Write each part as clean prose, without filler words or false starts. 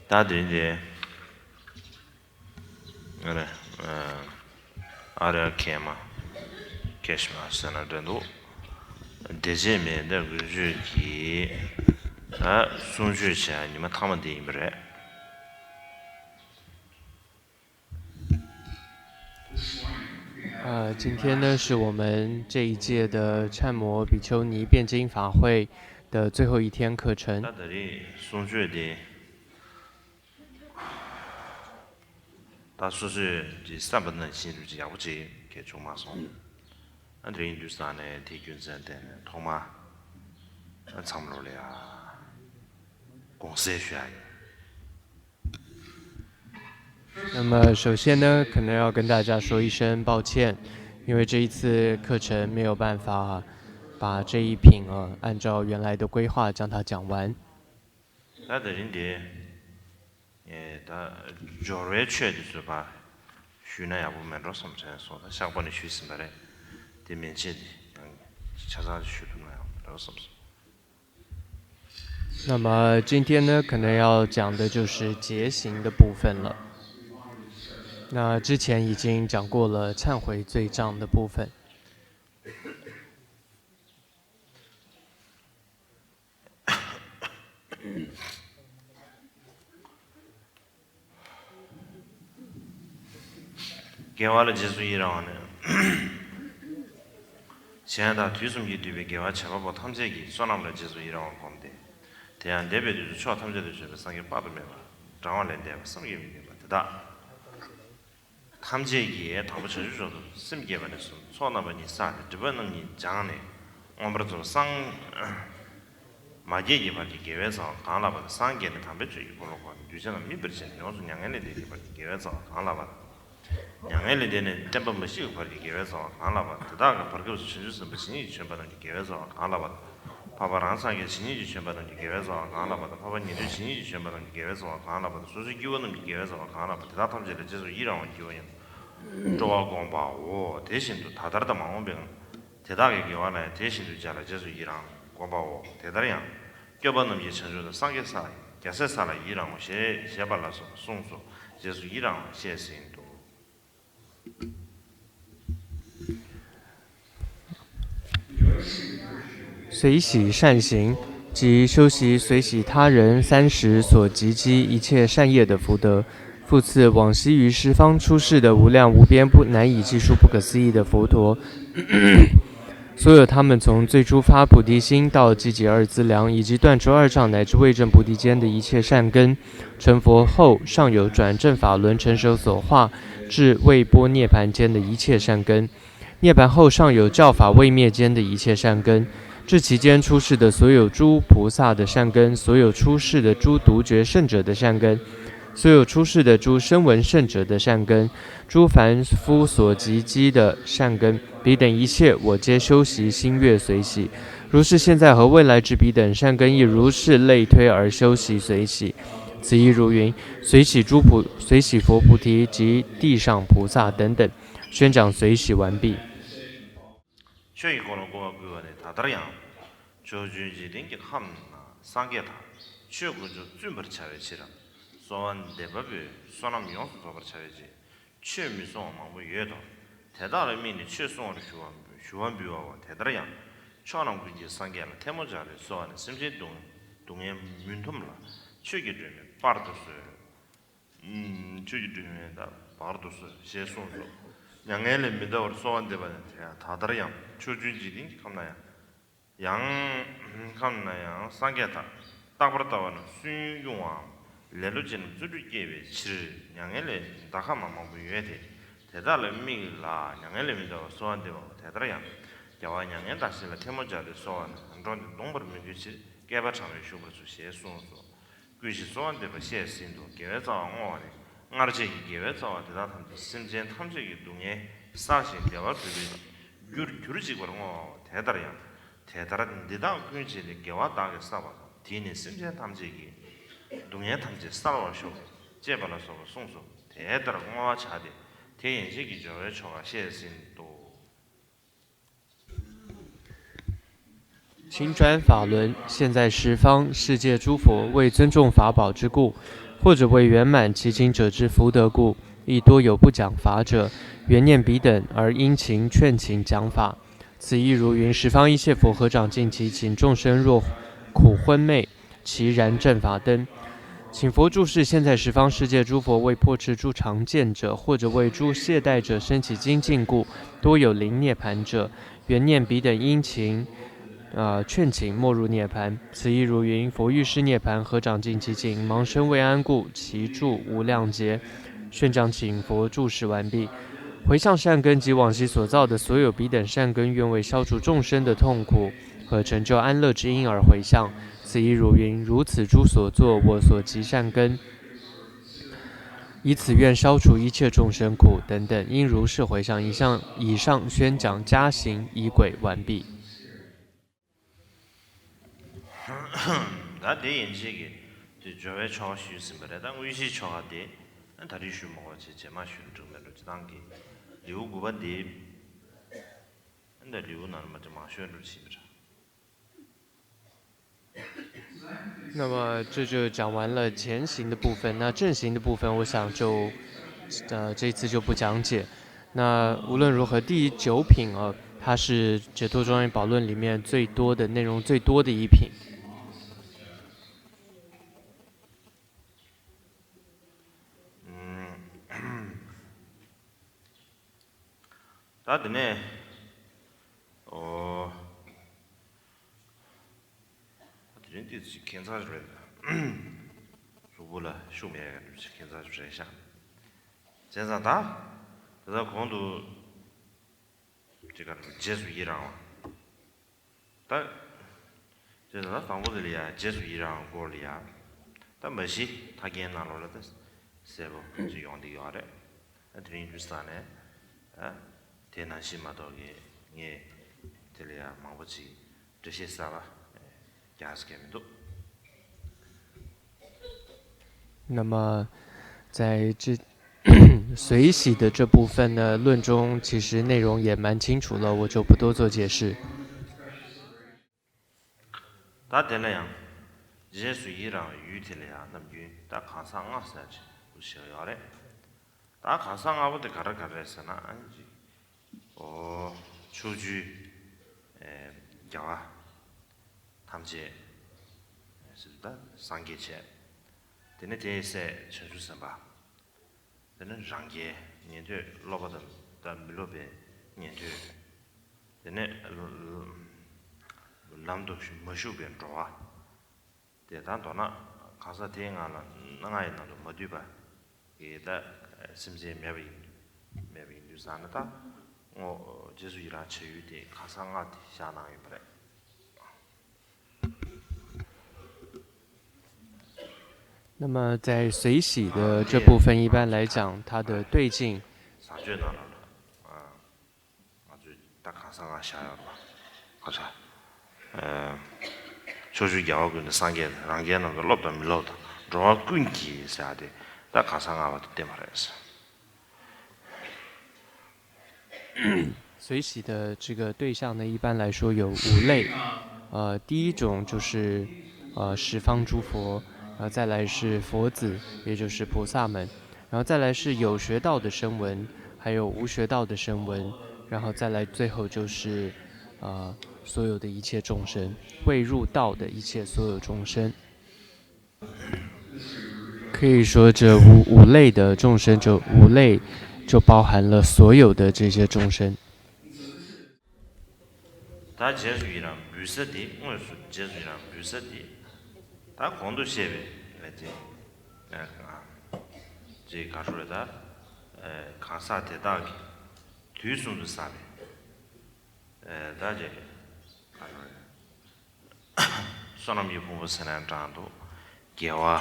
다들 이제 그래 아르케마 캐시마스나도 대제면의 그주기 순주치 아니면 타면 되임래 今天呢是我们这一届的忏摩比丘尼辩经法会的最后一天课程。 다들이 순주에 다수是这三本的新日记要不这给中马松，那这印度山呢，提供在的同嘛，差不多了呀，公司学。 那么首先呢，可能要跟大家说一声抱歉，因为这一次课程没有办法把这一品按照原来的规划将它讲完。那的人的，他教育确的是吧？学那也不蛮多什么才说的，相关的学习嘛嘞，对面接的，加上学的那样，都什么。 那么今天呢，可能要讲的就是结行的部分了。那之前已经讲过了忏悔罪障的部分。给我了结束一让呢，现在他推送给对面给我吃饱饱，他们这个说那么结束一让讲的。 대한 대비도 초 탐제도 주변 상에 빠르면 장원랜데 섬기게 되다 탐제기에 답을 쳐주셔도 섬기게 받았어 소나버니 산 저번은 장안에 엄브르도 상 마제기 받기 계획서 강라바 상계는 담배주 이걸로고 유전은 미버진 요소 양엘에 되게 받기 계획서 강라바 양엘에 되는 템포 머시고 받기 계획서 강라바 그다가 버거서 쳐주서 무슨이 전반은 계획서 강라바 파바란상에 신이지 전반은 계획서 강라바다 파바니도 신이지 전반은 계획서 강라바다 소수 기원은 계획서 강라바다 다 탐제를 제소 이랑 기원이 조와 공바오 대신도 다다르다 망원병 대다게 기원에 대신도 잘 제소 이랑 공바오 대다량 껴번은 예천주도 상계사 개세사라 이랑 셰발라서 송소 제소 이랑 셰신도 随喜善行，即修习随喜他人30所积积一切善业的福德，复次往昔于十方出世的无量无边不难以计数不可思议的佛陀，所有他们从最初发菩提心到积极二资粮，以及断除二障乃至未证菩提间的一切善根，成佛后尚有转正法轮成熟所化至未波涅盘间的一切善根，涅盘后尚有教法未灭间的一切善根。 至其间出世的所有诸菩萨的善根，所有出世的诸独觉圣者的善根，所有出世的诸声闻圣者的善根，诸凡夫所积积的善根，彼等一切，我皆修习心悦随喜。如是现在和未来之彼等善根，亦如是类推而修习随喜。此亦如云：随喜随喜佛菩提及地上菩萨等等，宣讲随喜完毕。 저희 거는 그거네 다다량 조주지 된게 함나 상계다 최고조 준벌 차례치라 소원 대법이 소남 용수 도벌 차례지 최미송 망부 예도 대다의 민이 최송을 주원비와 대다량 초남 군지 상계라 태모자를 소원의 심지동 동해 윤톰라 최기되면 빠르도스 최기되면 빠르도스 제송소 양엘의 미다वर 소원대반에 다다량 초주지딩 감나야 양 감나야 상계다 딱버렸다와는 수용왕 레로지는 쭈르게베 칠 양엘의 다카마마 부여대 대달의 미라 양엘의 미다वर 소원대와 대다량 야와 양엘 다시라 테모자의 소원 안전 동벌 민주시 개발창의 쇼부수 시에송소 그시 소원대바 시에신도 개회자왕원에 俺这一个月早，对他们身边他们这个东西，啥些地方对不对？有几个人我太大了呀，太大了，你当根据的给我打个啥吧？天天身边他们这个东西，他们这啥玩意儿？这把那说送送，太大了，我吃的，天天这个就要吃个些心多。青砖法轮，现在十方世界诸佛为尊重法宝之故。或者为圆满其经者之福德故，亦多有不讲法者，缘念彼等而殷勤劝请讲法。此亦如云：十方一切佛合掌尽其请众生若苦昏昧，其然正法灯。请佛注释现在十方世界诸佛为破斥诸常见者，或者为诸懈怠者升起精进故，多有临涅盘者，缘念彼等殷勤劝请莫入涅盘。此亦如云：佛欲示涅盘，合掌尽其境，盲生未安故，其住无量劫。宣讲请佛注释完毕。回向善根及往昔所造的所有彼等善根，愿为消除众生的痛苦和成就安乐之因而回向。此亦如云：如此诸所作，我所集善根，以此愿消除一切众生苦等等，应如是回向。以上宣讲加行仪轨完毕。다 대인지게 저회 초 쉬스면에 당 위시 초하데 다리 쉬모가 제마 쉬는 정도로 지단게 리우고바데 근데 리우는 맞아 마셔를 치자 那么这就讲完了前行的部分，那正行的部分，我想就这一次就不讲解。那无论如何，第9品它是解脱庄严宝论里面最多的内容最多的一品。다드네人家检查出来的，如果了书面检查出来一下，检查大，这光度这个结束一样了，但这是当我这里啊结束一样过里啊，但没事，他给拿了的，是不就用的用的，那等于就是呢，天南西马到给你这里啊忙不起这些啥吧。那么，在这随喜的这部分呢，论中其实内容也蛮清楚了，我就不多做解释。他点了样，这随意让语体了呀，那么语他看上啊是去不需要的，他看上啊我得搞的是那，出去，叫啊。함제是的상계체 되는 대세 전수선바 되는 장계 년도 로버든 다 밀로베 년도 되는 람도 머슈변 좋아 대단도나 가서 대행하나 나가야 나도 뭐디바 이다 심제 매비 뉴스하나다 제수이라 체유대 가상아디 샤나이 그래那么在随喜的这部分，一般来讲，它的对境，就是要跟商业让人那个老多没老多，主要经济啥的，大看上啊，我都点不来是。随喜的这个对象呢，一般来说有5类，第一种就是十方诸佛。然后再来是佛子，也就是菩萨们，然后再来是有学道的声闻，还有无学道的声闻，然后再来最后就是所有的一切众生，未入道的一切所有众生。可以说这五类的众生，就5类就包含了所有的这些众生。他结束一样，绿色的，我说结束一样，绿色的。다 공도 시에 이제 제 가서다 가사 대다기 뒤숨도 사베 다제 소남이 부부 선한 장도 개와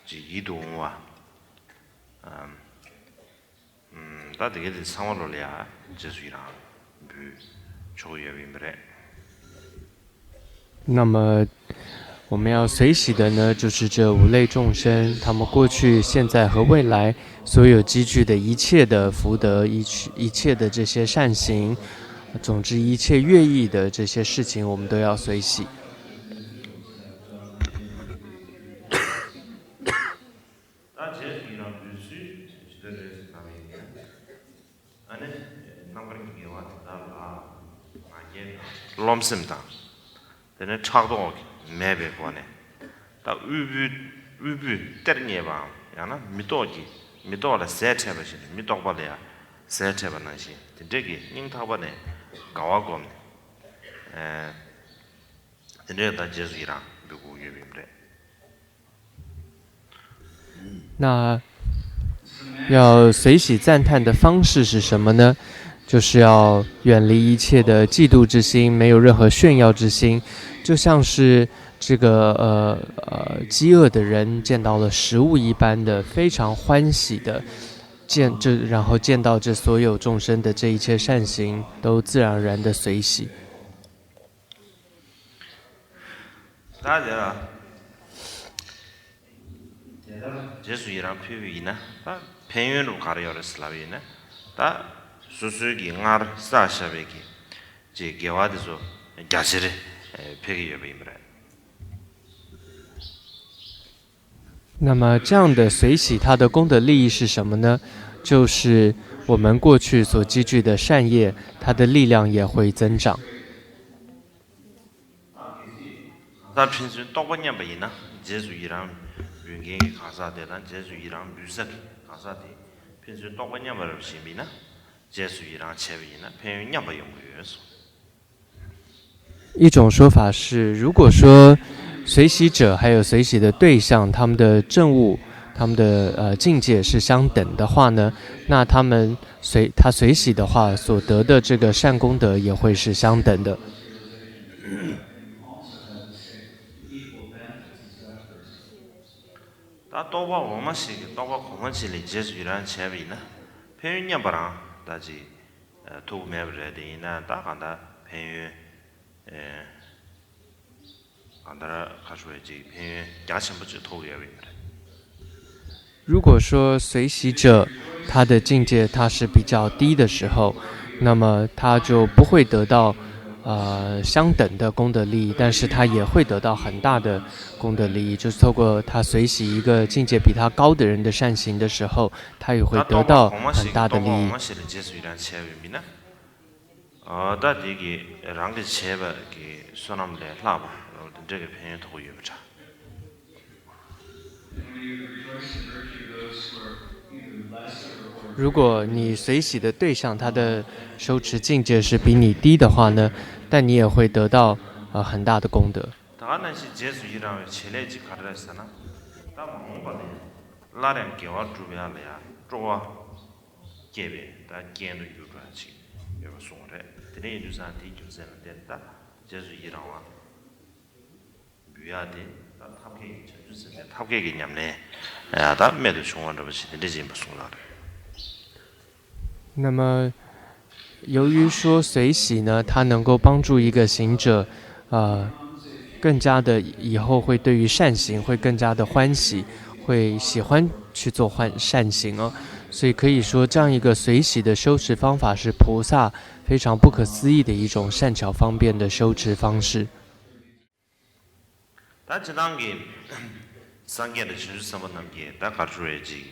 지 이동와 다 되게 상월로야 제수이랑 그 조여비물에 那么我们要随喜的呢，就是这5类众生，他们过去、现在和未来所有积聚的一切的福德，一切的这些善行，总之一切乐意的这些事情，我们都要随喜。 롬심다 되네 차도 매베 보네 다 우부 때리니 봐 야나 미도라 세체버시 미도발이야 세체버는시 되게 닝타바네 가와곰 에 되네다 제즈이랑 누구 유비브레 那要随喜赞叹的方式是什么呢？就是要远离一切的嫉妒之心，没有任何炫耀之心，就像是这个饥饿的人见到了食物一般的非常欢喜的然后见到这所有众生的这一切善行，都自然而然的随喜。大家제수이랑 표현이나 다 표현으로 가려를 쓰라비나 다 수수기 알 사샤베기 제 개와드서 자세를 표기해버리면 那么这样的随喜，它的功德利益是什么呢？就是我们过去所积聚的善业，它的力量也会增长。다 평소 똑같냐 봐이나 제수이랑 윤경이 가사대란 제수이랑 뮤삭 가사대 평소 똑같냐 말을 심이나 제수이랑 체비나 표현냐 봐 연구해서 一种说法是，如果说随喜者还有随喜的对象，他们的证悟、他们的境界是相等的话呢，那他随喜的话所得的这个善功德也会是相等的。다 또봐 엄마씩 또봐 공원실이 제수이랑 체비나 표현냐 봐라 다지 도매버려 되나 다 간다 표현 간다라 가져야지 표현 야심부터 도우야 됩니다. 如果说随喜者他的境界他是比较低的时候，那么他就不会得到相等的功德利益，但是他也会得到很大的功德利益，就是透过他随喜一个境界比他高的人的善行的时候，他也会得到很大的利益。다 되게 랑게 제바 게 소남래 라바这个朋友投也不差。 如果你随喜的对象他的修持境界是比你低的话呢，但你也会得到很大的功德。 那么，由于说随喜呢，它能够帮助一个行者，更加的以后会对于善行会更加的欢喜，会喜欢去做善行哦。所以可以说，这样一个随喜的修持方法是菩萨非常不可思议的一种善巧方便的修持方式。 상계의 진주성은 남게 다 가르쳐야지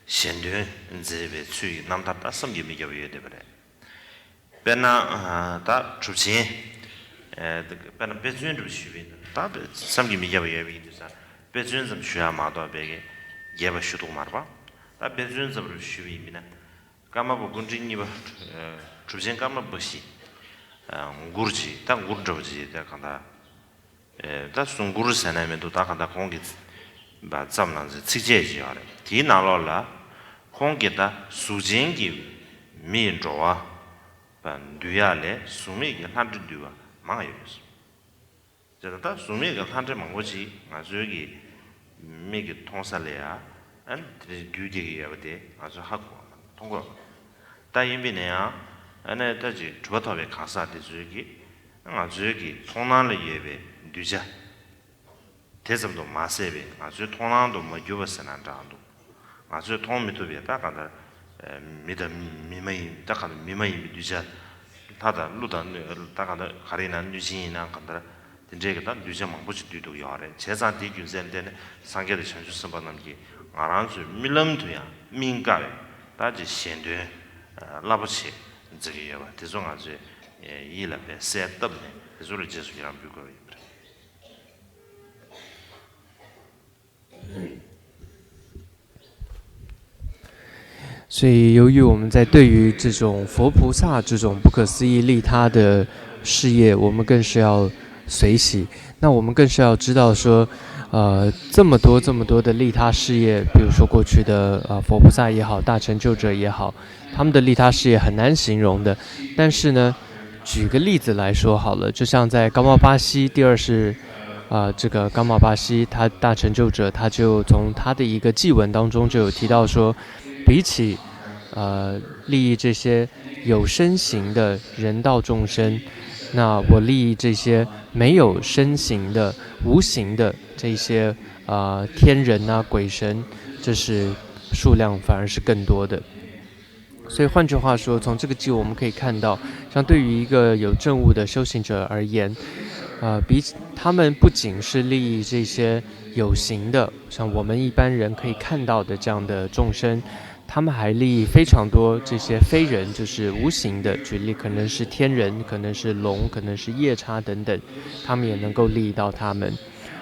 현대 인재의 추이 남다다 섬김이 여유에 되버려 배나 다 주치 배나 배준도 쉬빈 다 섬김이 여유에 되자 배준 좀 쉬야 마도 배게 예바 쉬도 말봐 다 배준 좀 쉬비미나 까마고 군진이바 주진 까마 버시 구르지 다 구르지 다 간다 다 송구르 사나면도 다 간다 공기 바 잠난지 찌제지 알아 디나로라 공기다 수진기 민조와 반 뒤야래 수미기 한드디와 망아요스 저다 수미기 한드 망고지 아주 여기 미기 통살래야 안 뒤지기 야버데 아주 하고 통과 다임비네야 안에 다지 주바탑에 가사데 저기 아주 여기 통난을 예배 뒤자 대접도 마세베 아주 통난도 뭐 유버스난 장도 아주 통미도베 다가다 미다 미마이 다가다 미마이 뒤자 다다 루다 다가다 가리난 유진이나 간다 진짜가 유자 망보지 뒤도 야래 제산 뒤규센데는 상계의 전주선 받는게 알아서 밀럼도야 민가에 다지 현대 라버치 저기야 대중 아주 이 라베 셋답네 그래서 제수이랑 비교를 입으라 所以，由于我们在对于这种佛菩萨这种不可思议利他的事业，我们更是要随喜。那我们更是要知道说，这么多的利他事业，比如说过去的佛菩萨也好，大成就者也好，他们的利他事业很难形容的。但是呢，举个例子来说好了，就像在冈茂巴西第二世。这个冈茂巴西他大成就者，他就从他的一个祭文当中就有提到说，比起利益这些有身形的人道众生，那我利益这些没有身形的无形的这些天人啊鬼神，这是数量反而是更多的。所以换句话说，从这个祭我们可以看到，像对于一个有证悟的修行者而言，他们不仅是利益这些有形的，像我们一般人可以看到的这样的众生，他们还利益非常多这些非人，就是无形的。举例可能是天人，可能是龙，可能是夜叉等等，他们也能够利益到他们。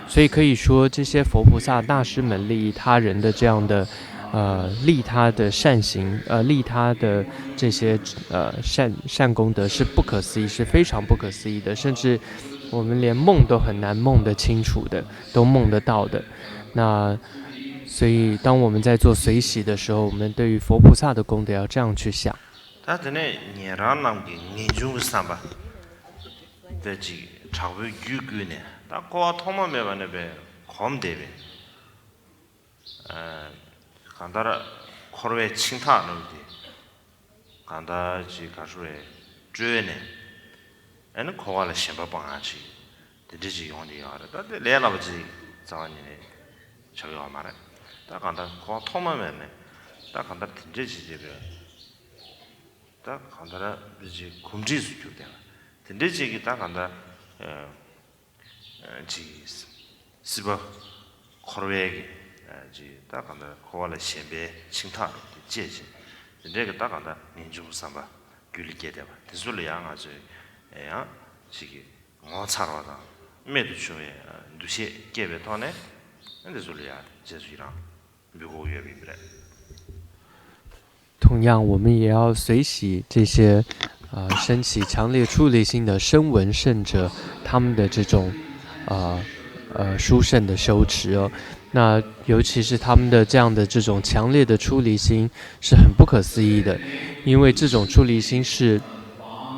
所以可以说，这些佛菩萨大师们利益他人的这样的利他的善行，利他的这些善功德是不可思议，是非常不可思议的，甚至我们连梦都很难梦得清楚的，都梦得到的。那所以当我们在做随喜的时候，我们对于佛菩萨的功德要这样去想。他这呢，年让那个年终三吧，在这常为预估呢，他过他们没完那边空的呗，看到了，考虑清他那的，看到这个说追呢。ene kowa la shimba panga chi de ji yong de yare da de le la ba ji za ni ne cha yo ma re da kan da ko to ma me ne da kan da tin je ji je be da kan da ji kum ji su ju de tin je ji gi da kan da ji si ba ko re gi ji da kan da kowa la shimbe ching ta de jie ji de ge da kan da nin ju san ba gyu li ge de ba de su le yang a ji 야, 지기 뭐 차로다. 매도 중에 두시 개베 돈에 근데 소리야 제수이랑 미국 예비bre。同样，我们也要随喜这些升起强烈出离心的声闻圣者，他们的这种殊胜的修持哦。那尤其是他们的这样的这种强烈的出离心是很不可思议的，因为这种出离心是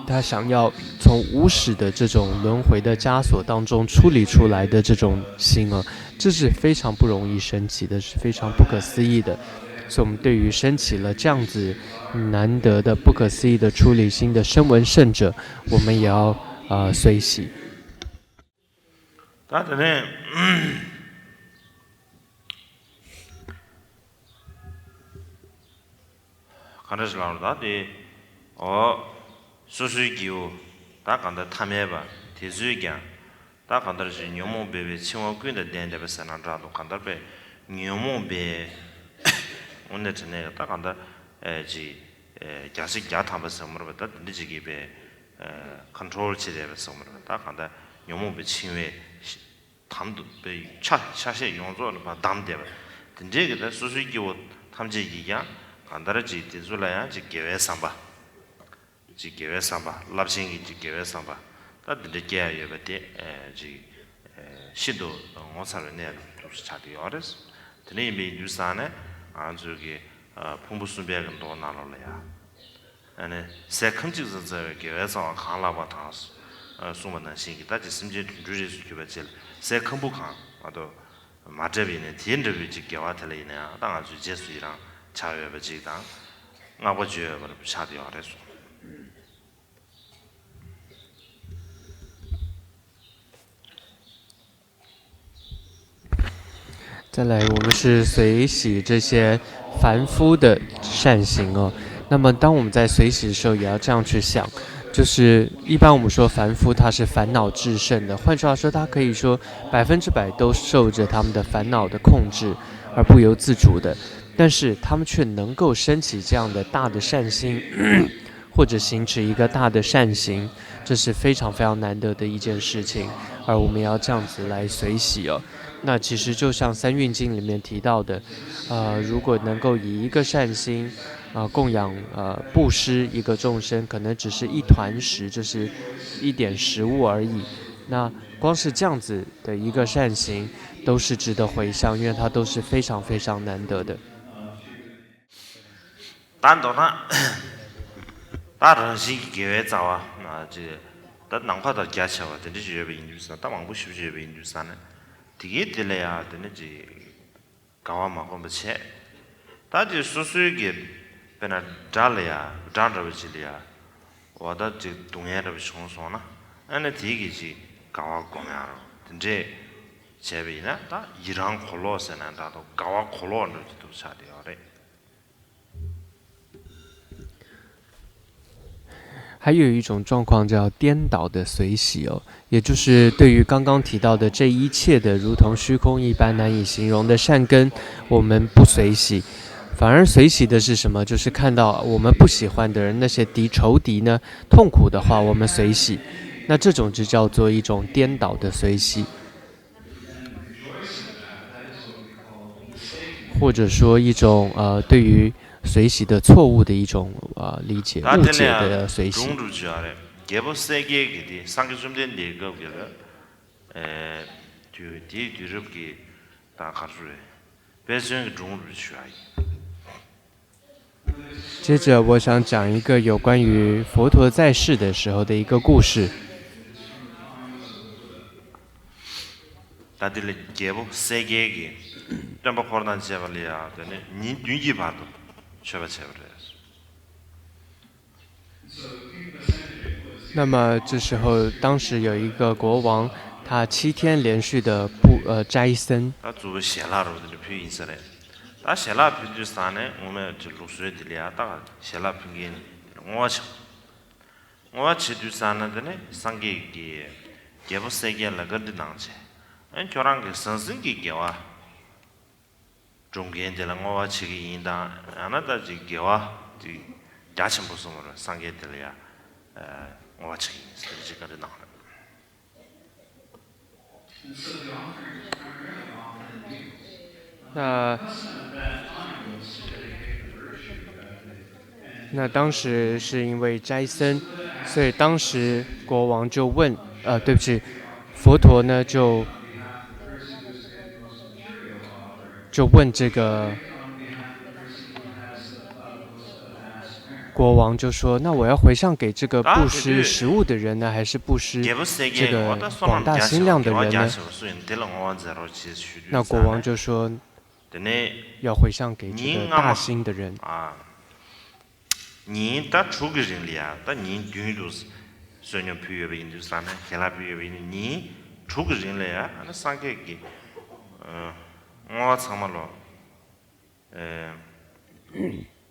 他想要从无始的这种轮回的枷锁当中出离出来的这种心啊，这是非常不容易升起的，是非常不可思议的。所以我们对于升起了这样子难得的不可思议的出离心的声闻圣者，我们也要随喜。他的呢，看的是老大的수수기요 다 간다 탐해봐 대수기야 다 간다지 녀몽베베 치워꾼데 된데베 사나라도 간다베 녀몽베 오늘 전에 다 간다 지 자식 야탐버서 뭐르다 니지기베 컨트롤 치레버서 뭐르다 간다 녀몽베 치외 탐도 베 차샤시 용조는 바 담데베 된제게 수수기요 탐지기야 간다지 대술라야 지 계획 삼바 ji gewe samba labshingi ji gewe samba ta de geya yebate ji shido ngosaro ne tu chadi yores tene me yusane anjuge pumbusunbe gan do nalo ya ane second ji ze gewe sa khala ba tas suma na shingi ta ji simje juje su kyeba chel second bu kan ado majebi ne tiende bi ji gewa tele ne da ju jesu iran chawe ba ji da ngabo je ba chadi yores再来，我们是随喜这些凡夫的善行哦。那么，当我们在随喜的时候，也要这样去想，就是一般我们说凡夫他是烦恼至盛的，换句话说，他可以说100%都受着他们的烦恼的控制，而不由自主的。但是他们却能够升起这样的大的善心，或者行持一个大的善行，这是非常非常难得的一件事情，而我们要这样子来随喜哦。那其实就像三运经里面提到的，如果能够以一个善心，供养布施一个众生，可能只是一团食，就是一点食物而已。那光是这样子的一个善行，都是值得回向，因为它都是非常非常难得的。单独呢，大人是给外早啊，那这但哪怕到家巧啊，真的是被印度山，但往不修是被印度山呢，第一点来啊，真的是搞啊嘛，我们切，但就属于给本来扎了呀，扎着不起的呀，我的这东西都被冲爽了，那第一个是搞啊公园了，真这这边呢，他伊朗苦劳些呢，他都搞啊苦劳都差的要嘞。还有一种状况叫颠倒的随喜哦，也就是对于刚刚提到的这一切的如同虚空一般难以形容的善根，我们不随喜，反而随喜的是什么？就是看到我们不喜欢的人，那些仇敌呢，痛苦的话，我们随喜。那这种就叫做一种颠倒的随喜，或者说一种对于随喜的错误的一种理解、误解的随喜。개보 세계 기디 상교 좀 된 내가 그래 뒤 뒤럽기 다 가주래 배수는 중으로 쉬어야 接着我想讲一个有关于佛陀在世的时候的一个故事。 다들 개보 세계기 좀 코로나 제발이야 되네 니 봐도 쳐봐 쳐버려 那么这时候，当时有一个国王，他7天连续的斋僧。他做写拉罗的就意思嘞，他写拉平就啥呢？我们就录水的了，大写拉平给我吃就啥呢？的呢，上给不世界那个的囊去，叫人给生生给我，中间的了我吃个应当，那他就给我就价钱不什么了，上给的了呀，我吃这个的囊了。 那当时是因为斋僧，所以当时国王就问，对不起，佛陀呢就问这个国王就说，那我要回向给这个布施食物的人呢，还是布施这个广大心量的人呢？那国王就说，要回向给这个大心的人。 你他出个人里啊，但你永远都是虽然皮越变就啥呢，黑拉皮越变你出个人来啊，那三个给，我怎么了？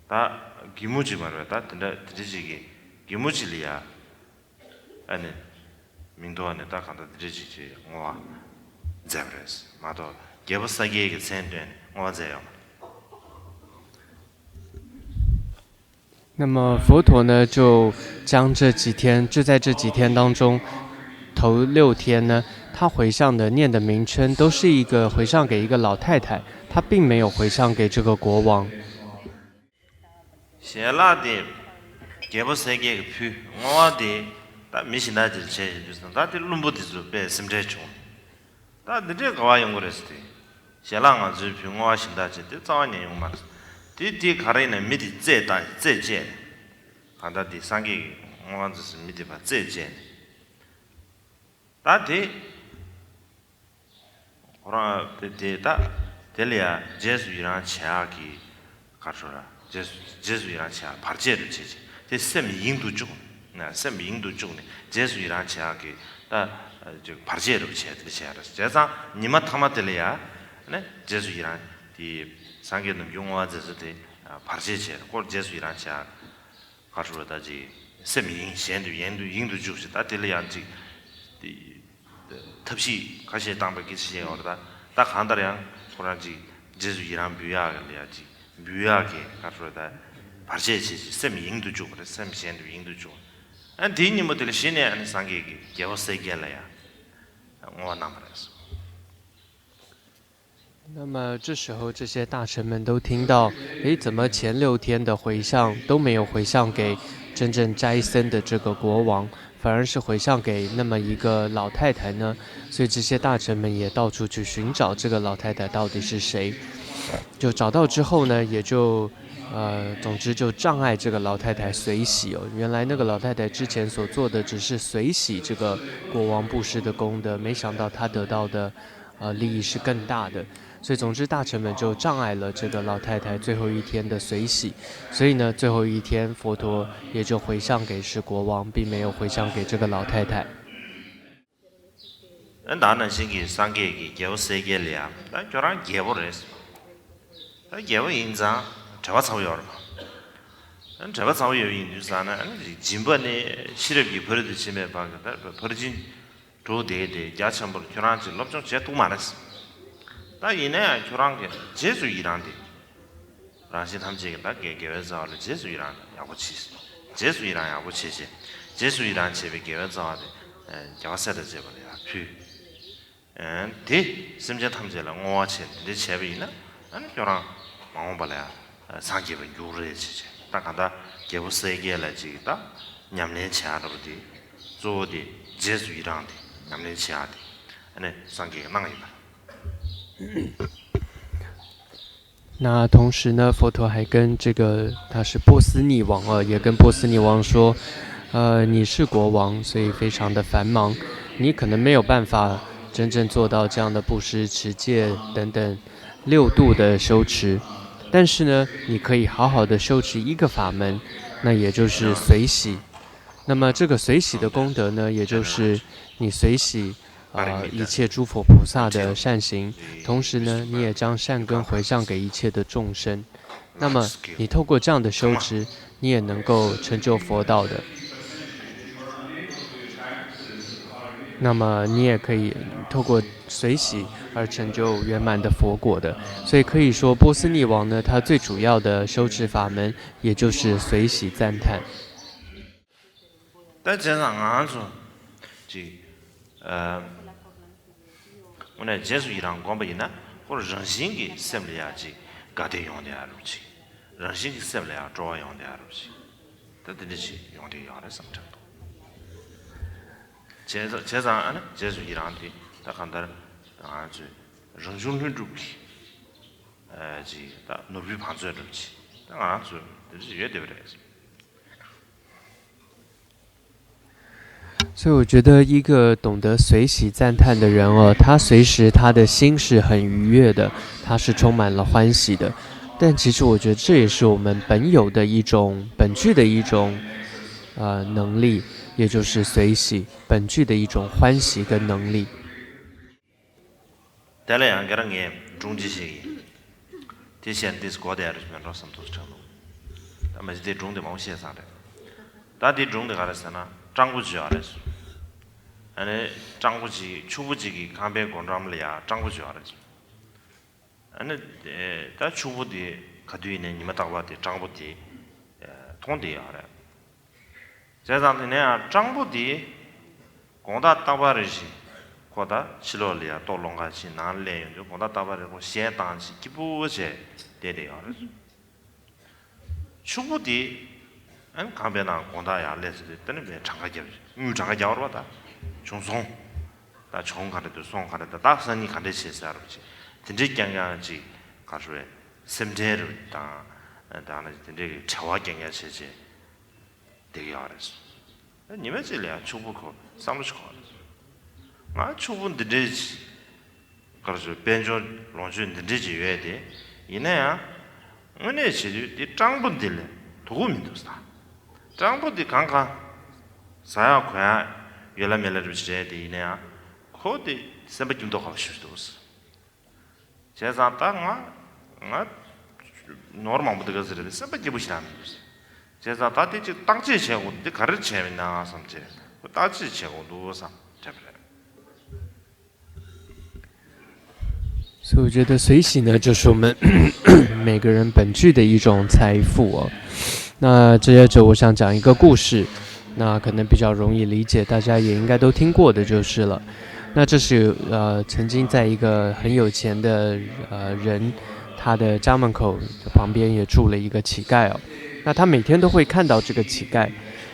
他吉木吉嘛了，他等着这些个吉木吉里啊，哎呢，明多呢，他看到这些个我在不是，嘛到给不三个个三段，我在要。 那么佛陀呢，就将这几天，就在这几天当中，头6天呢，他回向的念的名称都是一个回向给一个老太太，他并没有回向给这个国王。谢拉的，给不谁给个皮，我的，他没信他就是就是，他的论不的就被什么这种，他的这个我用过的是的，谢拉我就是皮，我信他就是，早年用嘛。 第卡来呢，没得再见，看到第三个，我就是没得把再见。但的，我让这里啊，结束让钱给卡出来，结束让钱把这的钱，这什么印度种，那什么印度种呢？结束让钱给，就把这的钱的钱了。加上你们他妈的了呀，那结束让的。 상계는 용어가 저서대 파르제체 꼴 제수이란 차 가르로다지 세미 현도 인도 주시 다 들려야지 탑시 가시 담배 기시에 얻다 딱 한다량 그런지 제수이란 뷰야가야지 뷰야게 가르로다 발제지 셈 인도 쪽으로 셈 현도 인도 쪽 안 뒤니 모델 신에 안 상계기 개워세게라야我那么说那么这时候，这些大臣们都听到，诶，怎么前6天的回向都没有回向给真正斋僧的这个国王，反而是回向给那么一个老太太呢？所以这些大臣们也到处去寻找这个老太太到底是谁。就找到之后呢，也就总之就障碍这个老太太随喜哦。原来那个老太太之前所做的只是随喜这个国王布施的功德，没想到她得到的利益是更大的。所以总之大臣们就障碍了这个老太太最后一天的随喜。所以呢，最后一天佛陀也就回向给是国王，并没有回向给这个老太太。나는 신기 상계기 개워세게리아 나 저랑 개워레스 나 개워 인자 저와 사오요 저와 사오요 인주사나 진번에 시럽이 버려도 침에 방다 버려진 조대대 야참으로 교란지 럽종 제도 말했어 나 이내 교란게 제수 일한데 라신 탐지게 나 개개워서 제수 일한 야고치 제수 일한 야고치시 제수 일한 집에 개워서 야와세다 제벌이야 피 디 심제 탐제라 ngwache de chebina an kyora mangobala sangye ben yure chi ta kanda gebu sege la ji ta nyamne cha ro di zo di jesu irang di nyamne cha di ane sangye nang yi 那同时呢，佛陀还跟这个他是波斯匿王也跟波斯匿王说，你是国王，所以非常的繁忙，你可能没有办法真正做到这样的布施、持戒等等6度的修持，但是呢，你可以好好的修持一个法门，那也就是随喜。那么这个随喜的功德呢，也就是你随喜一切诸佛菩萨的善行，同时呢，你也将善根回向给一切的众生。那么你透过这样的修持，你也能够成就佛道的。那么你也可以透过随喜而成就圆满的佛果的。所以可以说，波斯匿王呢，他最主要的修持法门，也就是随喜赞叹。但这样啊说，我呢接触伊朗广播呢，或者人性的什么呀？家庭用的啊，如此，人性的什么呀？主要用的啊，如此，但这是用的要的什么程度？接上啊呢，接触伊朗的，他看到啊，就人群很注意，他努力判断注意，但啊，就这是越对不对？所以我觉得一个懂得随喜赞叹的人他随时他的心是很愉悦的，他是充满了欢喜的。但其实我觉得这也是我们本有的一种本具的一种能力，也就是随喜本具的一种欢喜跟能力。带来样个人也中级些，这现在是国代的面朝什么都是程度，他们是得中的毛线上的，但得中的还是呢？张国基啊的是，张国基初步几个看别广场里啊，张国基啊的是，但初步的可对呢，你们大话的张国的，通的啊的，这样的呢，张国的，广大大话的是，扩大起落里啊，到龙岗去哪里用就广大大话的我先当起，基本是对的啊的是，初步的。看别那广大呀，类似的，等那边长个脚，长个脚了吧？从松，那从看的都松看的，大山你看的些啥东西？真正讲讲去，看出来，甚至的当那真正超话讲讲些些，这个样的是。你们这里啊，初步考，上不去考的。啊，初步的这些，可是边上龙军的这些月的，因为啊，我那些的长不的了，多民都是他。장부디 강가 사야 거야 열라멜라를 지대디냐 코디 선배님도 하고 싶도스 제가 땅아 노르만 부터 가서를 선배님 보시라는 제가 다들 땅지 채고 근데 가르치면 나 섬제 땅지 채고 누워서 잡으래 所以我觉得随喜呢，就是我们每个人本具的一种财富哦。那接着我想讲一个故事，那可能比较容易理解，大家也应该都听过的就是了。那这是曾经在一个很有钱的人，他的家门口旁边也住了一个乞丐哦。那他每天都会看到这个乞丐，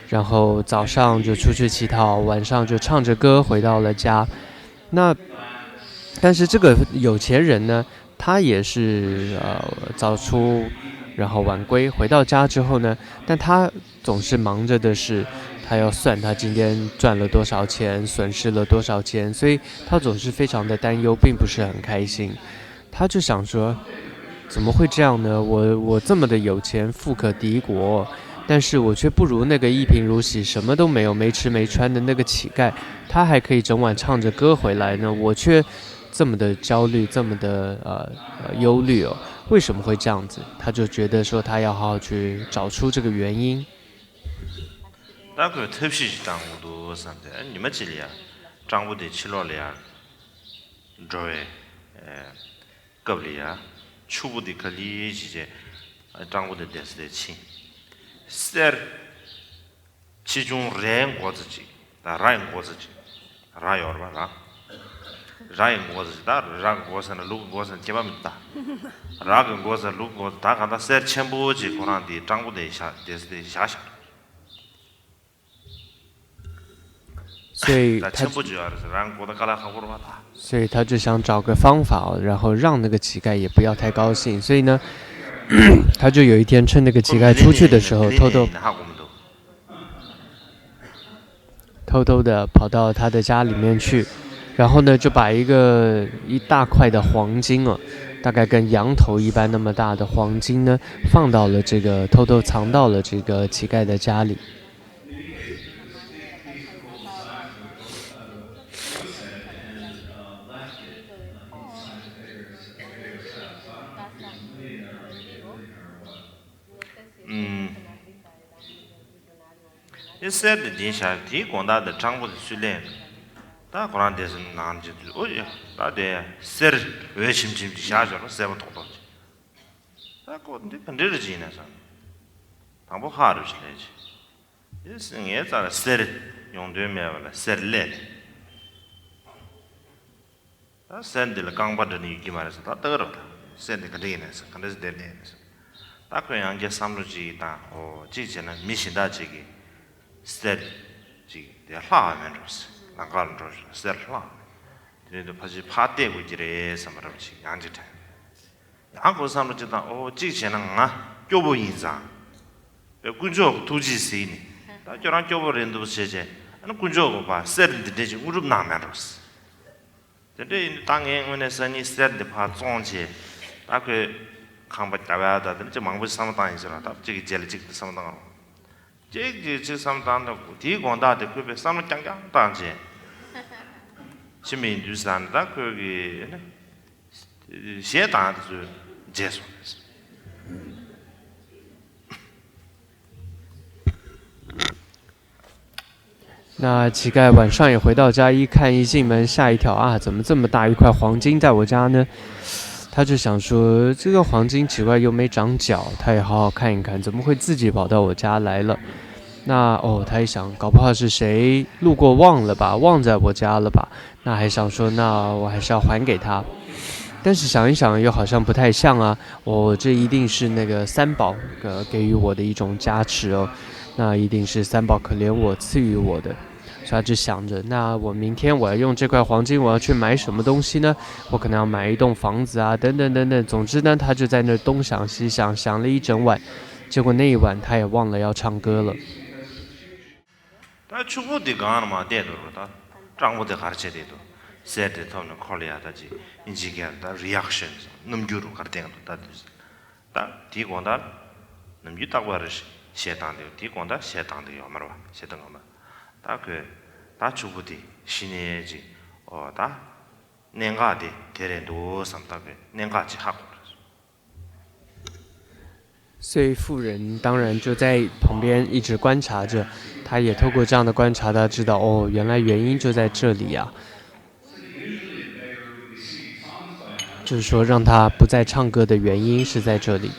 然后早上就出去乞讨，晚上就唱着歌回到了家。那但是这个有钱人呢，他也是早出，然后晚归，回到家之后呢，但他总是忙着的是，他要算他今天赚了多少钱，损失了多少钱，所以他总是非常的担忧，并不是很开心。他就想说，怎么会这样呢？我这么的有钱，富可敌国，但是我却不如那个一贫如洗，什么都没有，没吃没穿的那个乞丐，他还可以整晚唱着歌回来呢，我却这么的焦虑，这么的忧虑哦，为什么会这样子？他就觉得说他要好好去找出这个原因。那个特别是张五都什么的，你们这里啊，张五的七罗里啊，这位各里啊，初步的可理解，张五的电视的亲，是其中人过自己，但人过自己，人有吧啦。人过自己，但人过身的路过身基本没大，人过身路过，他看他是全部的可能的张五的下电视的下下。所以他就想找个方法，然后让那个乞丐也不要太高兴。所以呢，他就有一天趁那个乞丐出去的时候，偷偷的跑到他的家里面去，然后呢，就把一大块的黄金哦，大概跟羊头一般那么大的黄金呢，放到了偷偷藏到了这个乞丐的家里。这些的底下提广大的张部的训练，大可能就是难就哦呀，大的是为什么下去了，是不懂的，大可能本质的技能上，他不好的是来着，也是也在是用对面了，是来的，他是的了刚把这里给嘛是，他得了，是的个这呢是，可能是这呢是，大可能给三路机打哦，这些呢没现在这个。셀 지 대화하면 좋지 나가는 좋지 셀화 그래도 다시 파대고 이제 삼아라지 양지타 양고 삼로 지다 지체는 아 교보 인사 군조 두지시니 다 저랑 교보랜도 세제 안 군조 봐 셀인데 되지 우릅 나면 좋지 근데 당에 원에서니 셀데 파 종지 다그 강바 잡아야 되는데 망부 삼당 있어라 다 저기 제일 직도 삼당这上当的，第广大的区别，上面讲当些，前面就是上当可以呢，现当的是结束的。那乞丐晚上也回到家，一看一进门吓一跳啊，怎么这么大一块黄金在我家呢？他就想说，这个黄金奇怪又没长脚，他也好好看一看，怎么会自己跑到我家来了？那他一想，搞不好是谁路过忘了吧，忘在我家了吧？那还想说，那我还是要还给他。但是想一想，又好像不太像啊。这一定是那个三宝给予我的一种加持哦。那一定是三宝可怜我赐予我的。所以他就想着，那我明天我要用这块黄金，我要去买什么东西呢？我可能要买一栋房子啊，等等等等。总之呢，他就在那东想西想，想了一整晚。结果那一晚他也忘了要唱歌了。다 추부디 가는 마 대도로다 장부대 가르쳐대도 세대 돈을 콜리아다지 인지게다 리액션 넘주로 가르대가 다 디고다 넘주다고 하르시 세단데 디고다 세단데 요마로 세단가 다그 추부디 신의지 다 냉가데 데레도 삼다베 냉가지 하고 所以妇人当然就在旁边一直观察着，他也透过这样的观察，他知道原来原因就在这里啊。就是说让他不再唱歌的原因是在这里。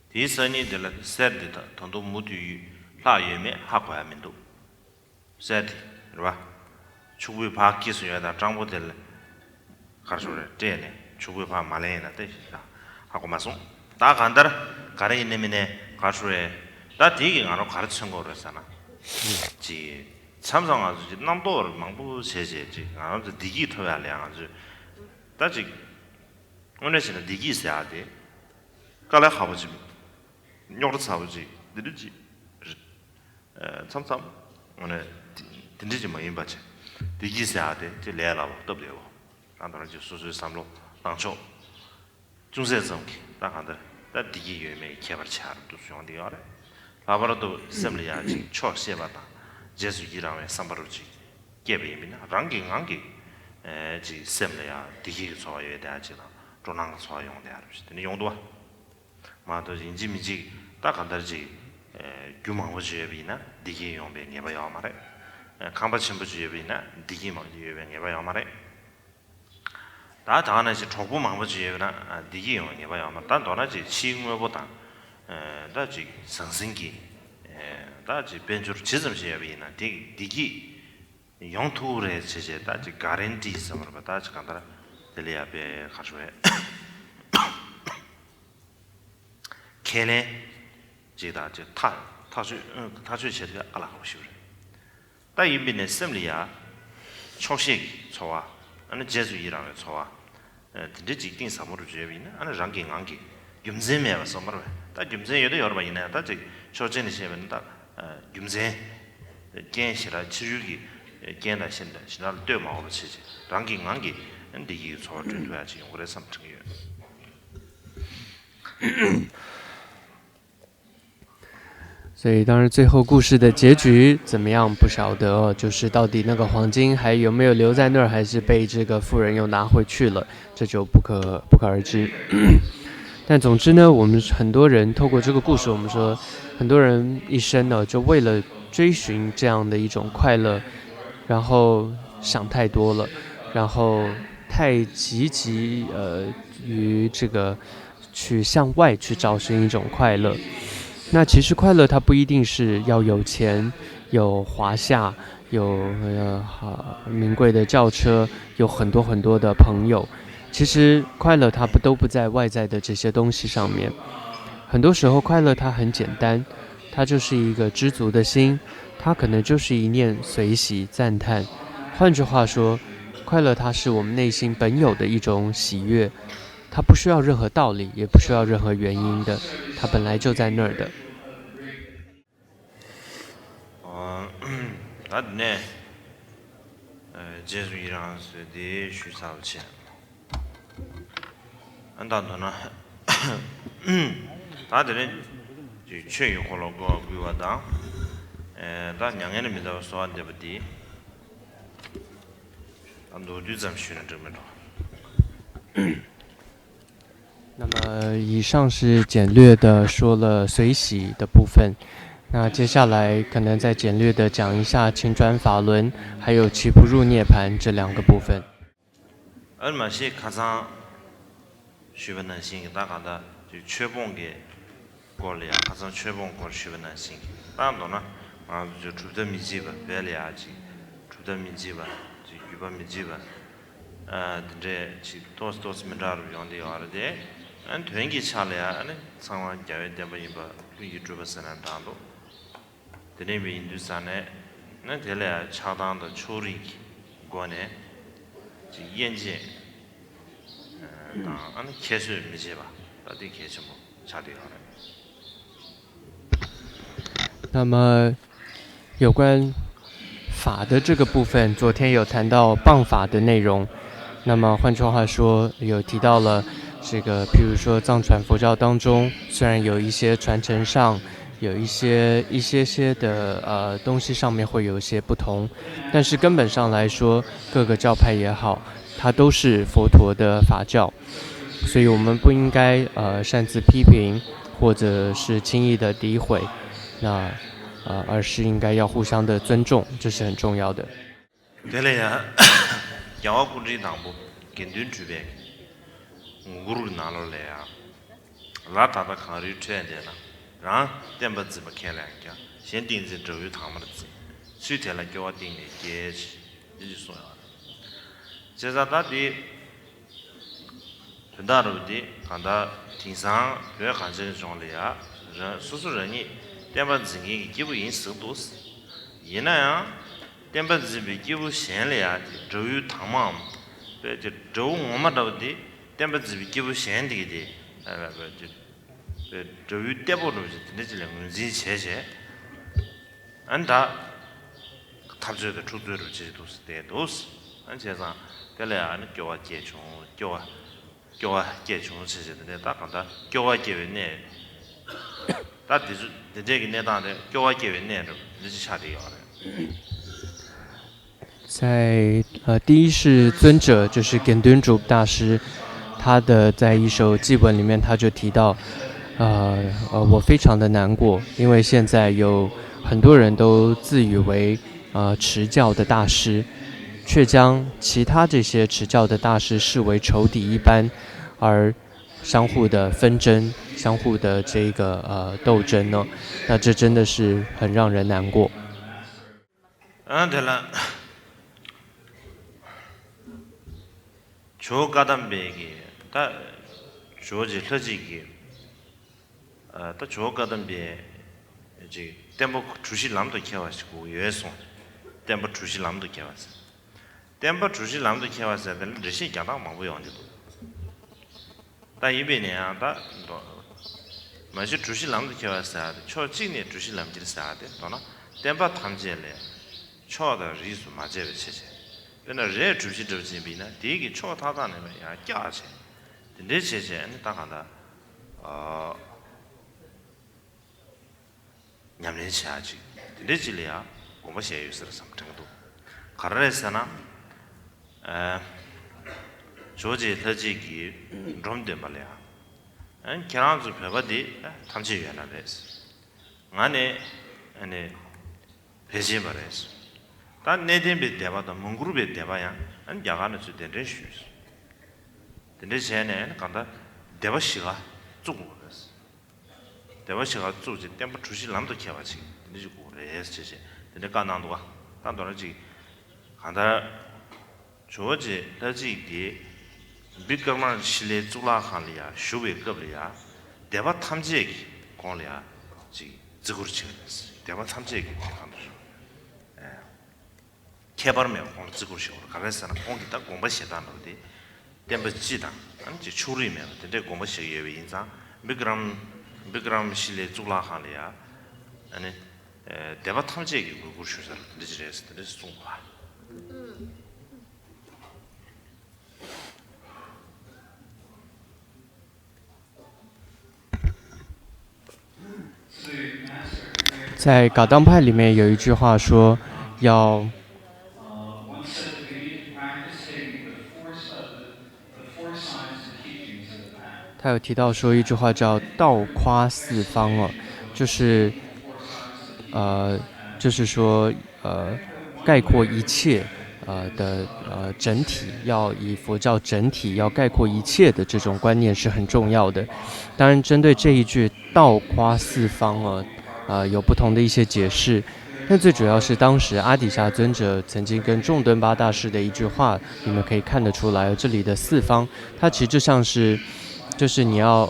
第三年的了，3的，同都目的于拉月面哈块面都，3是吧？出位怕技术员的张不得了，还说的这呢，出位怕马来人的是吧？哈个嘛送，大看的了，看的那边呢，还说的，那第一个俺都看得成功了噻呢，即参上啊，就那么多忙不切切，即俺这第一头啊两就，但是我那现在第一下的，刚来好不起。鸟的差不多，对对起，参，我呢，顶着就没人把钱，第一下的就来了吧，对不对吧？俺当然就说3路当初，总是这么去，大看的，但第一月没开发钱都是用的了，老板都心里啊就确实吧，就是依然为300多去，给不一边啊，让给，就心里啊，第一个错有点去了，中那个错用的，你用多。嘛都人机面机，大看到这규망부지에비나 디기 용배 내가 야 말해. 강바친 부지에 비나 디기 망지에 내가 야 말해. 다 다나지 족부 망부지에나 디기 용 내가 야 말. 단 도나지 치응어보다 다지 상승기 다지 변주로 지점시에 비나 디기 용토에 제제 다지 가렌티 있으면 다지 간다. 델리아베 가져해. 걔네 제가 저 타주 제가 알아가고 싶어요. 다 이빈의 심리야 초식 좋아. 아니 제주이라는 좋아. 근데 지금 사무를 주에비는 아니 랑킹 안기. 김제메가 선물을. 다 김제에도 여러 번 있네. 다 저 초전에 세면 다 김제 gen시라 치유기 gen다 신다. 신할 때 마음을 치지. 랑킹 안기. 근데 이 좋아 좀 돼야지. 그래 삼층이요. 所以当然最后故事的结局怎么样不晓得，就是到底那个黄金还有没有留在那儿，还是被这个妇人又拿回去了，这就不可而知。但总之呢，我们很多人透过这个故事，我们说很多人一生呢就为了追寻这样的一种快乐，然后想太多了，然后太积极于这个去向外去找寻一种快乐。那其实快乐它不一定是要有钱、有华夏、有名贵的轿车、有很多的朋友。其实快乐它都不在外在的这些东西上面。很多时候快乐它很简单，它就是一个知足的心，它可能就是一念随喜赞叹。换句话说，快乐它是我们内心本有的一种喜悦。它不需要任何道理，也不需要任何原因的，它本来就在那儿的。那结束一场是的许啥钱？俺当初呢，他这里就确有活了个规划当，他两年里面都说对不对？俺都就这么学的这么着。那么以上是简略的说了随喜的部分，那接下来可能再简略的讲一下请转法轮还有起不入涅槃这两个部分。얼마 시 가장 쉬는 신 나가다 최봉게 걸이야 가장 최봉 걸 쉬는 신 다음도나 저 주도 미지바 벨리아지 주도 미지바 지 유바 미지바 근데 지 도스 민다로 용데 와르데 안 되게 차려야 아니 상황 자외 때문에 봐 위기 주버스는 단도 드네비 인두산에 난 될래야 차단도 초리 관에 지 연제 아니 계속 미지바 어디 계속 뭐 차려야 那么有关法的这个部分，昨天有谈到谤法的内容。那么换句话说，有提到了这个，譬如说藏传佛教当中，虽然有一些传承上有一些的东西上面会有一些不同，但是根本上来说，各个教派也好，它都是佛陀的法教，所以我们不应该擅自批评或者是轻易的诋毁，那而是应该要互相的尊重，这是很重要的。对了呀，讲话故事当不跟顿区别，我如拿了来呀，拉他的考虑穿的呢，然后点把字不看两个，先盯着周围他们的字，水天了叫我盯的接起，这就说呀，接着他的。很大路的，看到天上不要看这种的呀，人说说人呢，点把自己基本人手都是，一那样，点把自己基本闲了呀，周有他们，就周我们到的，点把自己基本闲的，就周有点不东西，那这两个人切切，俺他觉得出最多这些都是对，都是，俺先生，这来啊，你叫我接穷，叫我接穷这些的，他讲他叫我接为难，他就是这个那当的叫我接为难的，你是下的要的。在第一世尊者就是根敦珠大师，他的在一首祭文里面他就提到，我非常的难过，因为现在有很多人都自以为持教的大师，却将其他这些持教的大师视为仇敌一般，而相互的纷争、相互的这个斗争呢，那这真的是很让人难过。对了，저 가담베기 다 조지 터지기 또 저 가담베 이제 템포 주시 남도 키워가지고 예송 템포 주시 남도 키워왔어 템포 주시 남도 키워왔어야 되는 르시 야당 망부용도 다 이변이야 다 마치 주시 남도 키워왔어야 돼 초진이 주시 남기를 써야 돼 또나 템포 탐지래 초다 리수 맞아야 돼那人主席周金比呢？第一个朝他那边呀价钱，这些钱你当看的，两年下去，这几年啊，我们现在是什么程度？看来是呢，조지他这个重点不了，这样子拍不的，他们去原来的是，俺呢，拍戏不来是。다 내대비 대바도 몽그룹에 대바야 안 야가는 수 된대 쉬. 근데 쟤네 간다 대바시가 쭉 그랬어. 대바시가 쭉지 땜부 주시 남도 키워지. 근데 지고 그래서 쟤. 근데 간난도가 간도는지 간다 조지 더지기 비거만 실내 줄라 한리야 쇼베 겁리야 대바 탐지기 공리야 지 저거지 대바 탐지기 간다. 개발하면 공을 찍고 싶어. 가게에서는 공기 딱 공부 시작하는 거지. 템버 지다. 아니 추리면 근데 공부 시작에 인상 미그람 실내 줄라 하려야. 아니 대바 탐지기 그거 쉬서 리지레스 그래서 좀 봐.在噶当派里面有一句话说，要他有提到说一句话叫"道夸四方"哦，就是说概括一切的整体，要以佛教整体要概括一切的这种观念是很重要的。当然，针对这一句"道夸四方"有不同的一些解释。但最主要是当时阿底峡尊者曾经跟仲敦巴大师的一句话，你们可以看得出来，这里的四方，它其实就像是，就是你要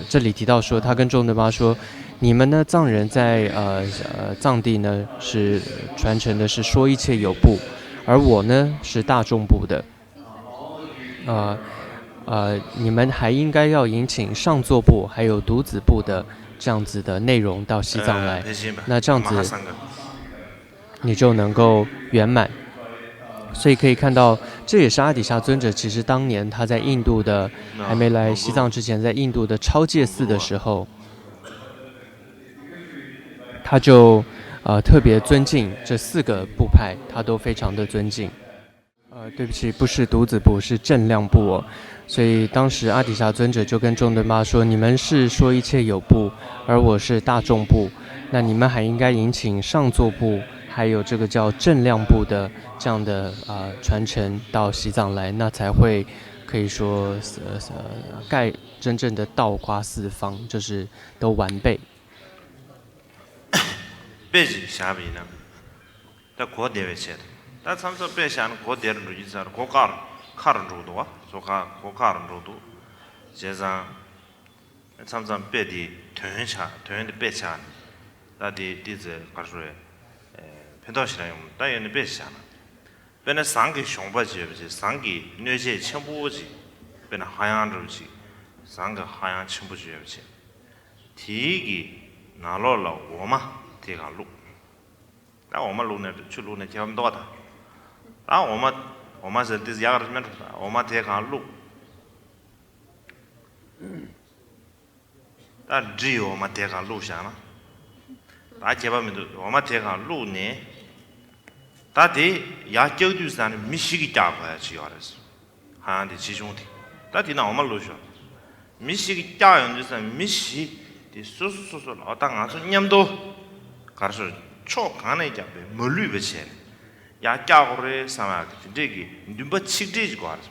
这里提到说，他跟仲敦巴说，你们呢藏人在藏地呢是传承的是说一切有部，而我呢是大众部的，你们还应该要引请上座部还有独子部的这样子的内容到西藏来，那这样子你就能够圆满。所以可以看到，这也是阿底峡尊者其实当年他在印度的还没来西藏之前，在印度的超戒寺的时候，他就特别尊敬这4个部派，他都非常的尊敬。对不起，不是独子部，是正量部哦。所以当时阿底峡尊者就跟仲敦巴说：“你们是说一切有部，而我是大众部，那你们还应该引请上座部还有这个叫正量部的这样的传承到西藏来，那才会可以说盖真正的道瓜四方，就是都完备。别是下边呢，在国点位切的，但参照别想国点的意思，国卡人州多，国卡人州多，加上参照别的团的别下，那的这搞出来，偏到西来用，但有的别想了，别那三个熊八级不是，三个那些全部级，别那海洋州级，三个海洋全部级不是，第一个拿了我嘛。这个路，但我们路呢，去路呢，听不到的。但我们是这样的面说的，我们这个路，但只有我们这个路上了。大家们都，我们这个路呢，他的也交通上的密集的加快是要的是，好像的集中的。但是呢，我们路上密集的加用就是密集的，说老当俺说念多。가서 초 간에 잡에 멀리 베체 야짜고래 사마 되게 눈바 치지지 거 알았어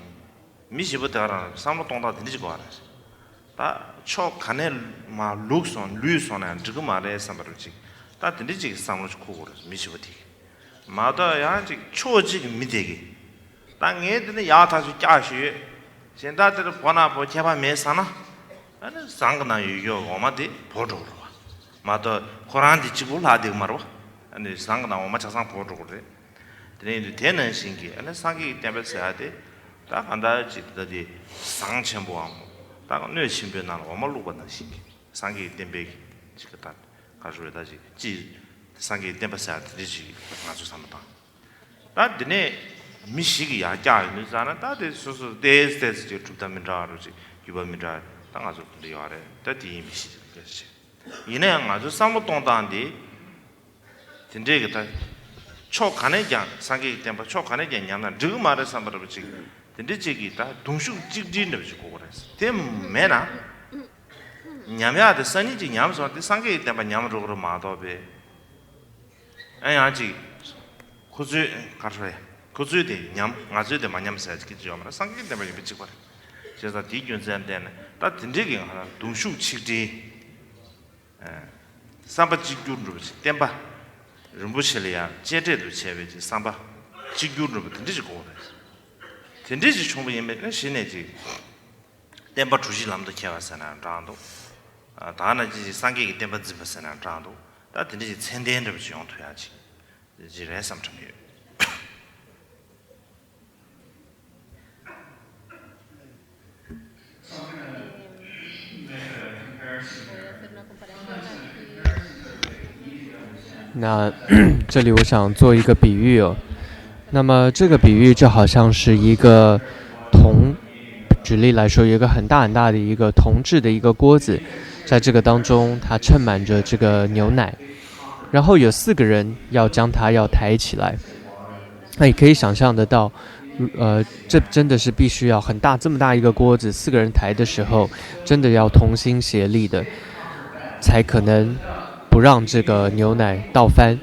미시부터 알아 삼로 동다 되지 거 알았어 다초 간에 마 룩선 류선에 지금 말에 삼바르지 다 되지 삼로 코고 미시부터 마다 야지 초지 미대기 땅에 드는 야타지 짜시 현다들 보나 보 제바 메사나 아니 상가나 유요 오마디 보조 마도 코란디 지불 하디고 말어 아니 상가나 오마 차상 보조 그래 되는 되는 신기 아니 상기 때문에 해야 돼딱 한다 지들이 상천보함 딱 뇌 신변나 오마 루고나 신기 상기 때문에 지금 가지고 다시 지 상기 때문에 해야 되지 아주 삼다 다 되네 미식이 야자 있는 사람 다들 소소 데스데스 죽다면 자르지 기범이 자 당아서 리와래 다디 미식 그렇지 이내 아주 삼로 동단디 진짜게 다 초간에장 상기 때문에 초간에장 냠나 저 말에 삼버르지 근데 저기 다 동수 찍지는 버지고 그랬어 때문에나 냠야데 선이지 냠서 상기 때문에 냠으로 그러 마도베 아니 아직 고주 가르래 고주대 냠 아주대 만냠서 지키죠 말아 상기 때문에 비치고 그래서 디균선데는 다 진짜게 하나 동수 찍지 삼바 지규르 템바 rumbu실이야 제대로 제베지 삼바 지규르 된지 고래 된지 총부임에 신내지 템바 주실람도 키워서나 장도 다나지 상계기 템바 집어서나 장도 다 된지 천대인들 비용 돼야지 이제 삼trăm那这里我想做一个比喻哦，那么这个比喻就好像是一个铜，举例来说，有一个很大的一个铜制的一个锅子，在这个当中它盛满着这个牛奶，然后有4个人要将它抬起来，那你可以想象得到，这真的是必须要很大这么大一个锅子，4个人抬的时候，真的要同心协力的，才可能不让这个牛奶倒翻。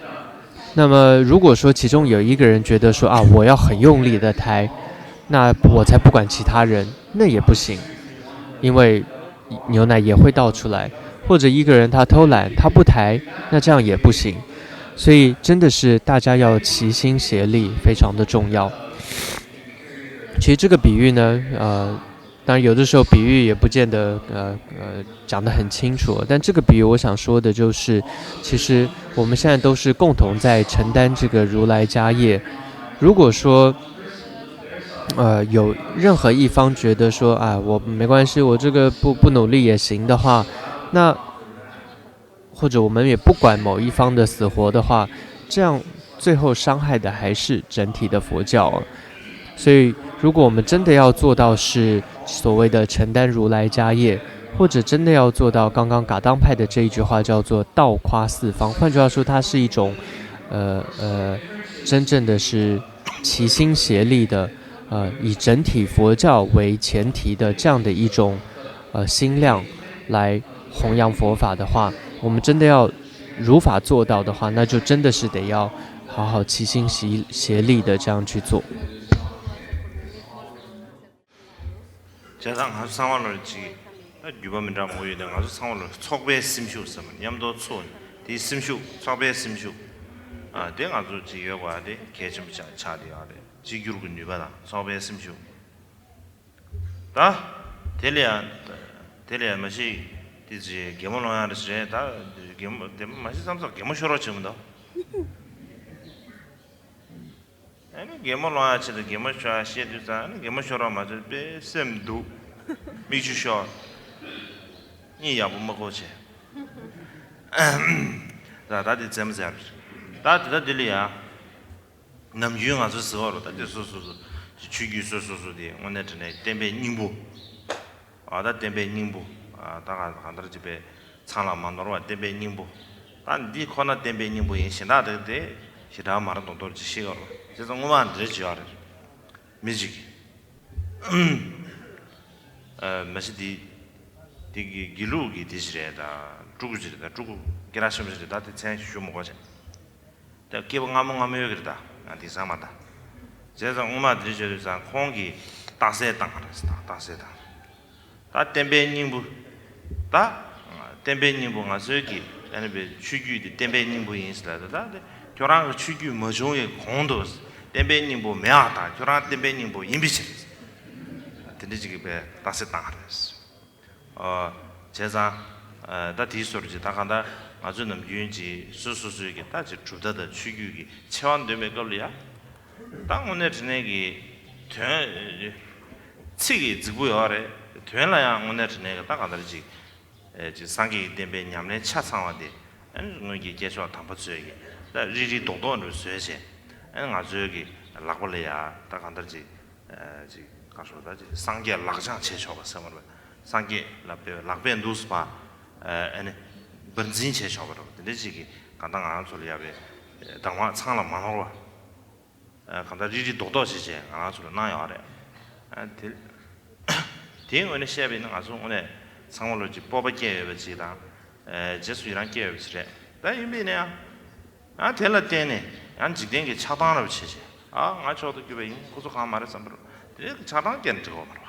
那么如果说其中有一个人觉得说我要很用力的抬，那我才不管其他人，那也不行，因为牛奶也会倒出来。或者一个人他偷懒，他不抬，那这样也不行。所以真的是大家要齐心协力，非常的重要。其实这个比喻呢，当然有的时候比喻也不见得讲得很清楚，但这个比喻我想说的就是，其实我们现在都是共同在承担这个如来家业。如果说有任何一方觉得说我没关系，我这个不努力也行的话，那或者我们也不管某一方的死活的话，这样最后伤害的还是整体的佛教。所以如果我们真的要做到是所谓的承担如来家业，或者真的要做到刚刚噶当派的这一句话叫做道夸四方，换句话说它是一种真正的是齐心协力的以整体佛教为前提的这样的一种心量来弘扬佛法的话，我们真的要如法做到的话，那就真的是得要好好齐心协力的这样去做。제가 아주 상황을 지 유범이라 모이는 아주 상황을 척배 심쇼 쓰면 냠도 촌 이 심쇼 척배 심쇼 아 내가 아주 지여가 돼 개좀 차디야 돼 지규르 뉴바다 척배 심쇼 다 텔리아 마시 디지 게모노야 르스레 다 게모 마시 삼서 게모쇼로 지금도 아니 게모노야 치도 게모쇼 시에두사 아니 게모쇼로 맞을 때 셈도 미주쇼 니 야부 먹고지 자 다들 점자 다들 들이야 남유영 아주 서로 다들 소소소 주기 소소소디 오늘네 템베 닝부 아다 템베 닝부 아 다가 한들 집에 창라 만들어 템베 닝부 안디 코나 템베 닝부 인신다데 시다 말은 돈도 지시거로 그래서 뭐만 들지 알아 미지기 마시디 디기 길루기 디시레다 죽으지다 죽고 게라심지다 대체 쉬어 먹어지 다 기본 아몽하며 그러다 안디 사마다 제가 엄마 드리저자 공기 다세 땅하다 다세다 다 템베닝부 다 템베닝부 가서기 아니 추규디 템베닝부 인스라다 교랑 추규 뭐종의 공도 템베닝부 매하다 교랑 템베닝부 인비시 드리지게 배 다세 땅하다 제가 다 디소르지 다 간다 아주 남 유인지 수수수에게 다지 주다다 추규기 체완되면 걸리야 당 오늘 지내기 되 치기 지구요래 되나야 오늘 지내가 딱 안들지 지 상기 때문에 냠내 차상화데 아니 뭐기 계속 담보주에게 다 리리 도도는 수에세 아니 아주 여기 락벌이야 딱 안들지 지 가서다지 상기 락장 제초가 섬을 상기 락변 두스파 아니 번진 제초가 근데 지기 간단 안 소리야베 당화 창라 만화로 간다 리리 도도시제 안 소리 나요 아래 대응원의 시합에는 아주 오늘 상월로 지 뽑아게 버지다 제수이랑 게 버지래 나 이미네야 아 될라 때네 안 지된 게 차단을 치지 아 아저도 그게 고소 가 말했어 그 차단 게 저거 말아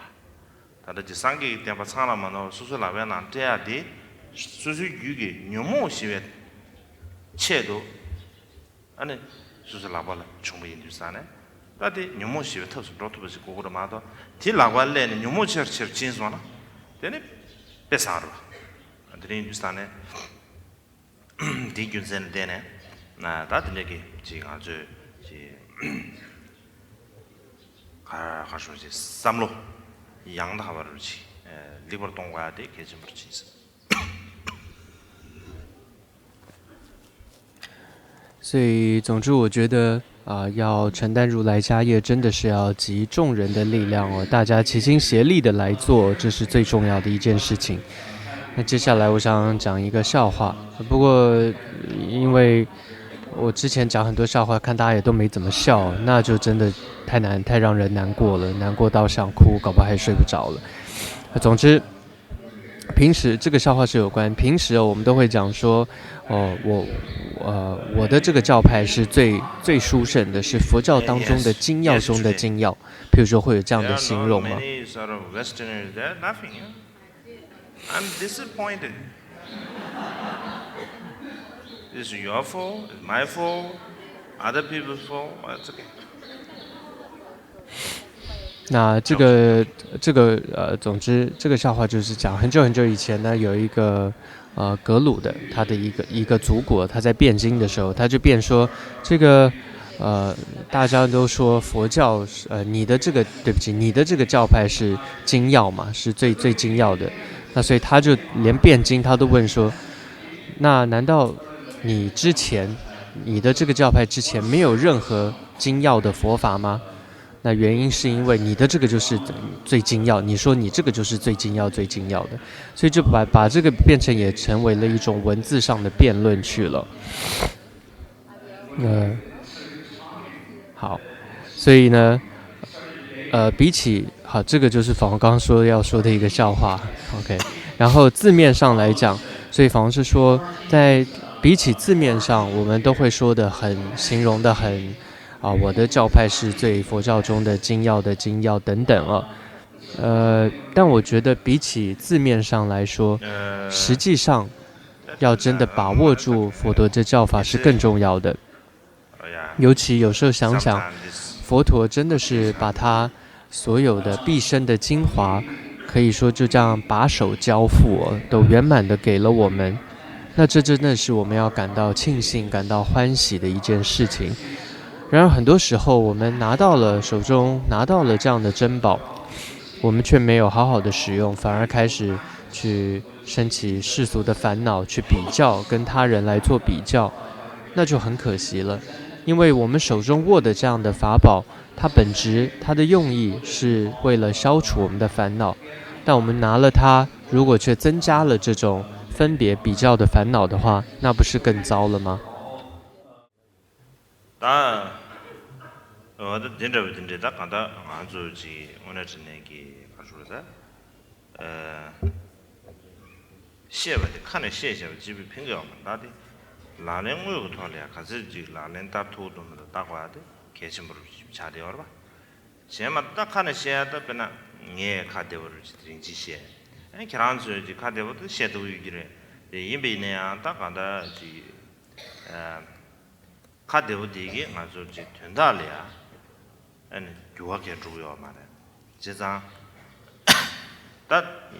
다들 지 상기 때문에 상라만 수술하면 안 돼야 돼 수술 유기 녀모 시에 체도 아니 수술하발 충분히 인도사네 다들 녀모 시에 터서 로토버지 고고로 마도 딜라관래는 녀모 처처 진소나 되네 배사로 다들 인도사네 디균센 되네 나 다들 얘기 지금 아주 지 가셔지 삼로 양다 하버지 리버 동과야 돼 계집을 치지 所以，总之，我觉得要承担如来家业，真的是要集众人的力量哦，大家齐心协力的来做，这是最重要的一件事情。那接下来，我想讲一个笑话，不过因为我之前讲很多笑话，看大家也都没怎么笑，那就真的太让人难过了，难过到想哭，搞不好还睡不着了。总之，平时这个笑话是有关，平时我们都会讲说，我的这个教派是最殊胜的，是佛教当中的精要中的精要，譬如说会有这样的形容吗？ I'm disappointed. It's your fault, it's my fault, other people's fault. It's okay. 那总之这个笑话就是讲很久以前呢，有一个格鲁的他的一个族国，他在辩经的时候，他就辩说这个大家都说佛教你的这个教派是精要嘛，是最精要的。那所以他就连辩经他都问说，那难道你的这个教派之前没有任何精要的佛法吗？那原因是因为你的这个就是最精要，你说你这个就是最精要的，所以就把这个变成也成为了一种文字上的辩论去了。好，所以呢，比起好，这个就是仿刚刚说要说的一个笑话 ，OK。然后字面上来讲，所以仿是说在比起字面上，我们都会说的很形容的很我的教派是最佛教中的精要的精要等等啊。但我觉得比起字面上来说，实际上要真的把握住佛陀这教法是更重要的。尤其有时候想想，佛陀真的是把他所有的毕生的精华，可以说就这样把手交付都圆满的给了我们。那这真的是我们要感到庆幸、感到欢喜的一件事情。然而很多时候，我们手中拿到了这样的珍宝，我们却没有好好的使用，反而开始去升起世俗的烦恼，去比较，跟他人来做比较，那就很可惜了。因为我们手中握的这样的法宝，它本质、它的用意是为了消除我们的烦恼，但我们拿了它，如果却增加了这种分别比较的烦恼的话，那不是更糟了吗？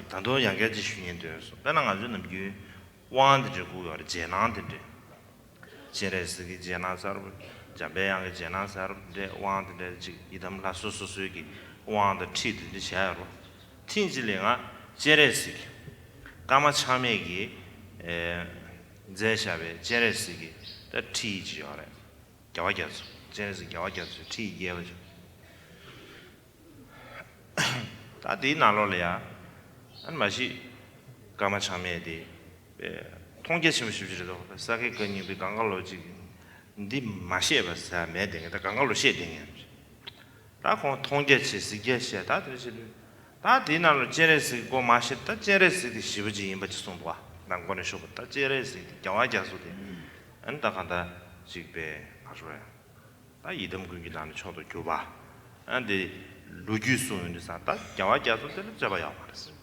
단도 양계지 슈년되어서 배낭 아주 남기 왕한테 구요를 제나한테 제레스기 제나사르 자배양의 제나사르데 왕한테 이담라 소소소기 왕한테 티드 샤로 틴질링아 제레스기 까마 참에기 제샤베 제레스기 더 티지요래 겨와겨서 제레스 겨와겨서 티 예워죠 다디 나로래야 안 맛이 까마참에디 통계심 수지도 싸게 거니 비 강갈로지 니 맛이 봐서 매댕다 강갈로 셰댕이 다고 통계치 시게시 다들지 다디 나로 제레스 고 맛있다 제레스디 시부지 임바치 송도와 난고네 쇼부터 제레스 겨와겨서디 안다 간다 직배 가져야 다 이름 그기 나는 쳐도 줘봐 안데 루규수는 사다 겨와겨서들 잡아야 말았어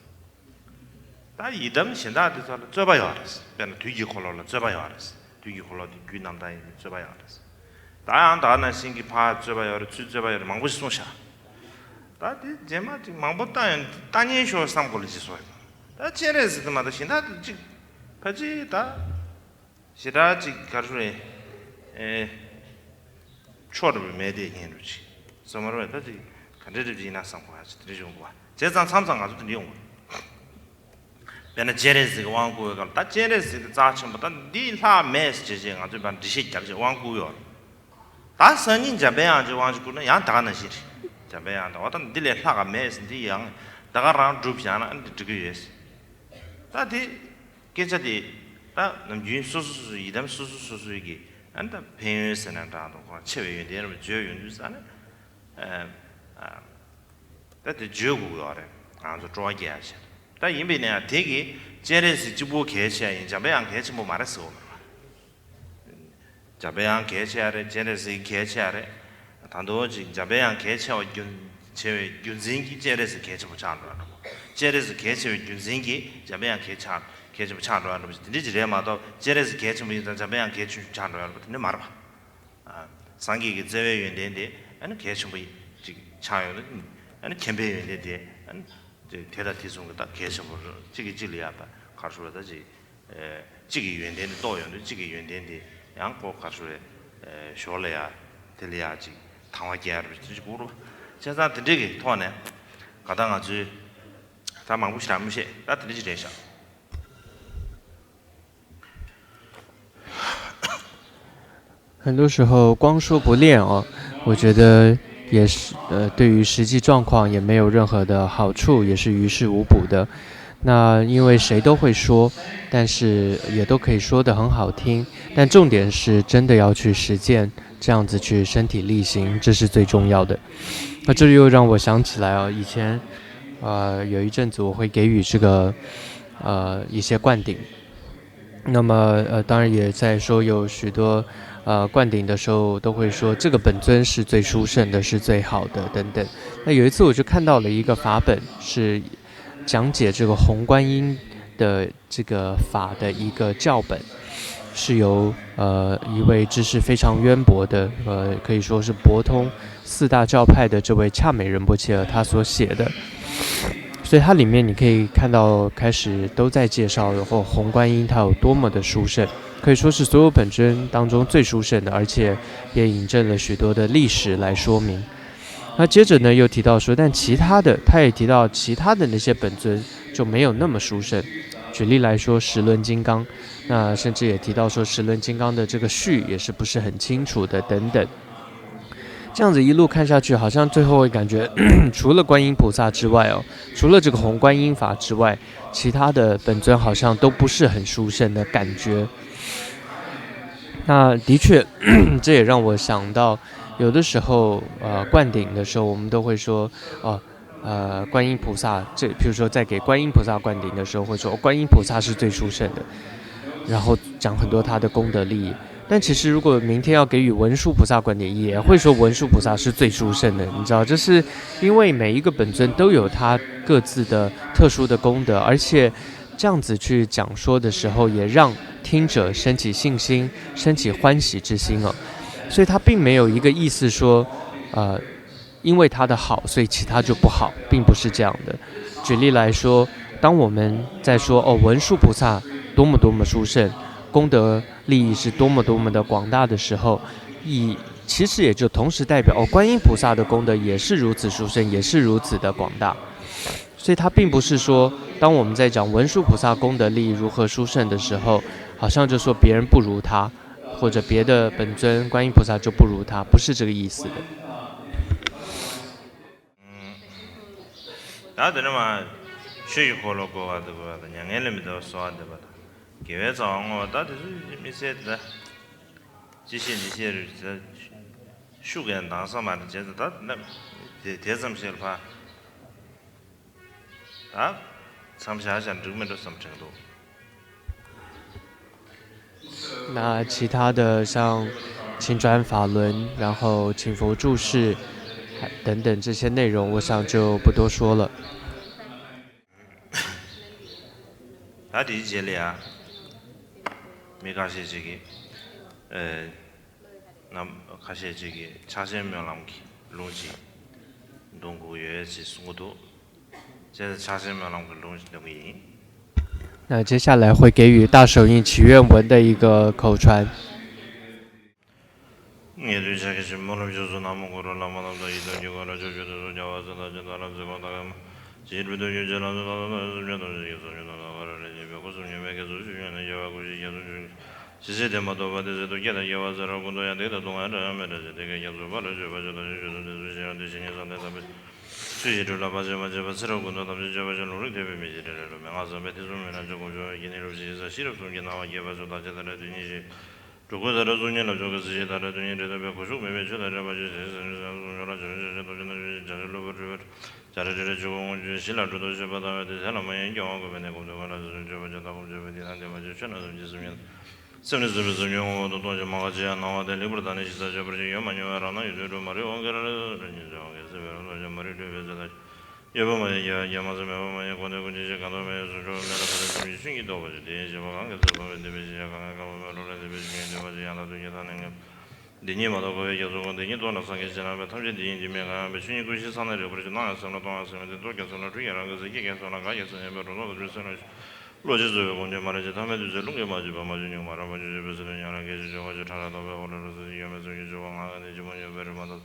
다 이담 신다도 잡아야 알았어. 내가 뒤기 콜로를 잡아야 알았어. 뒤기 콜로도 귀남다이 잡아야 알았어. 다안다나 신기 파 잡아야 알았어. 잡아야 망고시 송샤. 다디 제마지 망보다는 따니쇼 삼골지 소이. 다 제레스도마다 신다도 지 가지 다 시라지 가르에 초르를 매대긴 루지. 소마로 다지 간데르지나 상고하지 드리죠 거. 제상 삼상 아주 드리용. 내가 제레스가 왕고가 다 제레스가 자침보다 니라 메시지 아주 반 디시작지 왕고요 다 선인 자배야지 왕고는 양 다가는 시 자배야다 어떤 딜레 사가 메시디 양 다가랑 줍잖아 안데 되게스 다디 계자디 다 남주 수수수 이담 수수수 이게 안다 배우스는다도 거 체외 연대는 저 연주사네 다디 저고요래 아주 좋아게 하시 다 이메네 되게 제레스 지부 개시야 자배양 개시 뭐 말했어. 자배양 개시야래 제레스 개시야래 단도지 자배양 개시와 제 윤진기 제레스 개시 못 찾는 거. 제레스 개시 윤진기 자배양 개시 못 찾는 거. 니지레마도 제레스 개시 못 자배양 개시 찾는 거. 근데 말아 봐. 상기게 제외 연대인데 아니 개시 뭐 차요는 아니 캠페인 연대인데 대다 티송다 계셔버 지기 질리야바 가수로다지 지기 연대는 도연도 지기 연대인데 양고 가수에 쇼래야 들려야지 당화기야를 지고로 제가 되게 토네 가당아지 다 망부시 안무시 다 들리지 되셔 很多时候光说不练我觉得也是对于实际状况也没有任何的好处，也是于事无补的。那因为谁都会说，但是也都可以说得很好听，但重点是真的要去实践，这样子去身体力行，这是最重要的。那这又让我想起来以前有一阵子我会给予这个一些灌顶。那么当然也在说有许多灌顶的时候都会说这个本尊是最殊胜的，是最好的等等。那有一次我就看到了一个法本，是讲解这个红观音的这个法的一个教本，是由一位知识非常渊博的可以说是博通四大教派的这位恰美仁波切尔他所写的。所以它里面你可以看到，开始都在介绍，然后红观音它有多么的殊胜，可以说是所有本尊当中最殊胜的，而且也引证了许多的历史来说明。那接着呢，又提到说，但其他的，他也提到其他的那些本尊就没有那么殊胜。举例来说，十轮金刚，那甚至也提到说，十轮金刚的这个序也是不是很清楚的等等。这样子一路看下去，好像最后会感觉除了观音菩萨之外除了这个红观音法之外，其他的本尊好像都不是很殊胜的感觉。那的确这也让我想到，有的时候灌顶的时候，我们都会说观音菩萨，譬如说在给观音菩萨灌顶的时候，会说观音菩萨是最殊胜的，然后讲很多他的功德利益。但其实如果明天要给予文殊菩萨灌顶，也会说文殊菩萨是最殊胜的，你知道，这是因为每一个本尊都有他各自的特殊的功德，而且这样子去讲说的时候，也让听者升起信心，升起欢喜之心所以他并没有一个意思说因为他的好，所以其他就不好，并不是这样的。举例来说，当我们在说文殊菩萨多么多么殊胜，功德利益是多么多么的广大的时候，其实也就同时代表观音菩萨的功德也是如此殊胜，也是如此的广大。所以它并不是说，当我们在讲文殊菩萨功德利益如何殊胜的时候，好像就说别人不如他，或者别的本尊观音菩萨就不如他，不是这个意思的。다들만 쉬이 콜로고 와도 그냥 엘리미도 소한데 봐. 계획서 온 다들 미세다. 지시를 슈겐 당사만 제다 대점실 봐. 아? 참시하신 중면도 something도. 那其他的像请转法轮，然后请佛注释等等这些内容，我想就不多说了。다디 제리야. 미가시지기. 남 가시지기 차세명람기 롱지. 동구여지 수고도. 제 차세명람기 롱지 동이. 那接下来会给予大手印祈愿文的一个口传。수지를 라바자마자 스러군도 남자 저버전 우리 대비미지를 명아서 메티좀이나 조금 저 이내로 지에서 시럽 게 나와 개봐서 다제다라 되니지 조고다라 존이나 조고서 제다라 되니래도 배고쇼 매매 전화를 바지에서 전화라 전화를 자르로 버려 자르르 조공 실라도 저바다 되잖아만 영어고 배내 공도가라 저버저다 공저버디한테 맞아 전화 좀 있으면 선에서 영어도 또 막아지 나와대 리브르다네 시사 저버지 요만요라나 유로 말이 원가라는 저게서 저 말이 되어서 여보만 야마서 여보만 권대군지 간도면 저로 내가 그래서 신기도 버지 대제 방에서 보면 되지 약간 가면으로 되지 되지 하나도 계산은 니니마도 거기 계속 근데 돈을 상계잖아 탐지 니니면 배신이 구시 산을 버지 나서는 동안서는 또 계산을 주의하는 것이 이게 계산을 가겠어 해버로 그래서는 로제도 먼저 말하지 다음에 주제 롱게 맞지 봐 맞으니 말아봐 주제 베스는 여러 개 주제 가지고 하나도 배우러서 이하면서 유조왕하는 지문이 배를 받아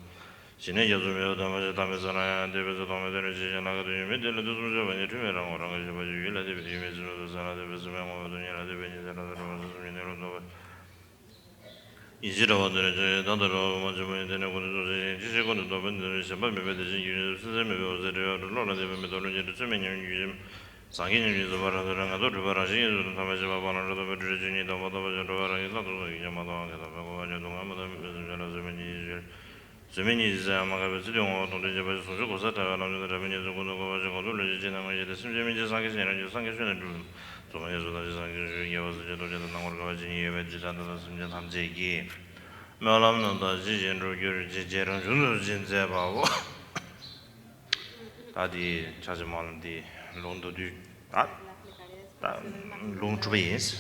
신의 여주며 담에서나 대베서 담에들 지나가도 메들도 좀 저번에 주면랑 오랑 가지고 봐주 일라데 비메즈도 사나 대베서 명어도 일라데 베니들도 미네로도 이지로원들은 저 나더러 먼저 보내 되는 거는 지시고는 또 번들을 신발 매매되지 유저 스스로 배우세요 로라데 매매도는 주면이 유즘 상인이 말하더라 가도 루바라지 담아지 바바나도 버르지니 도마도 버르바라기 나도 이제마도 하게다 하고 아주 동안마다 주민이 이제 아마가 버스용 돈을 이제 버스 고사다 나는 라면이 저거도 가지고 돌려지는 거 이제 심지어 상계시는 상계시는 总也说的是就是也是觉得觉得那我个今也为这样的什么他们这个，没有那么多之前就有这这种就是现在吧我，到底查什么的龙都的啊，龙主编是。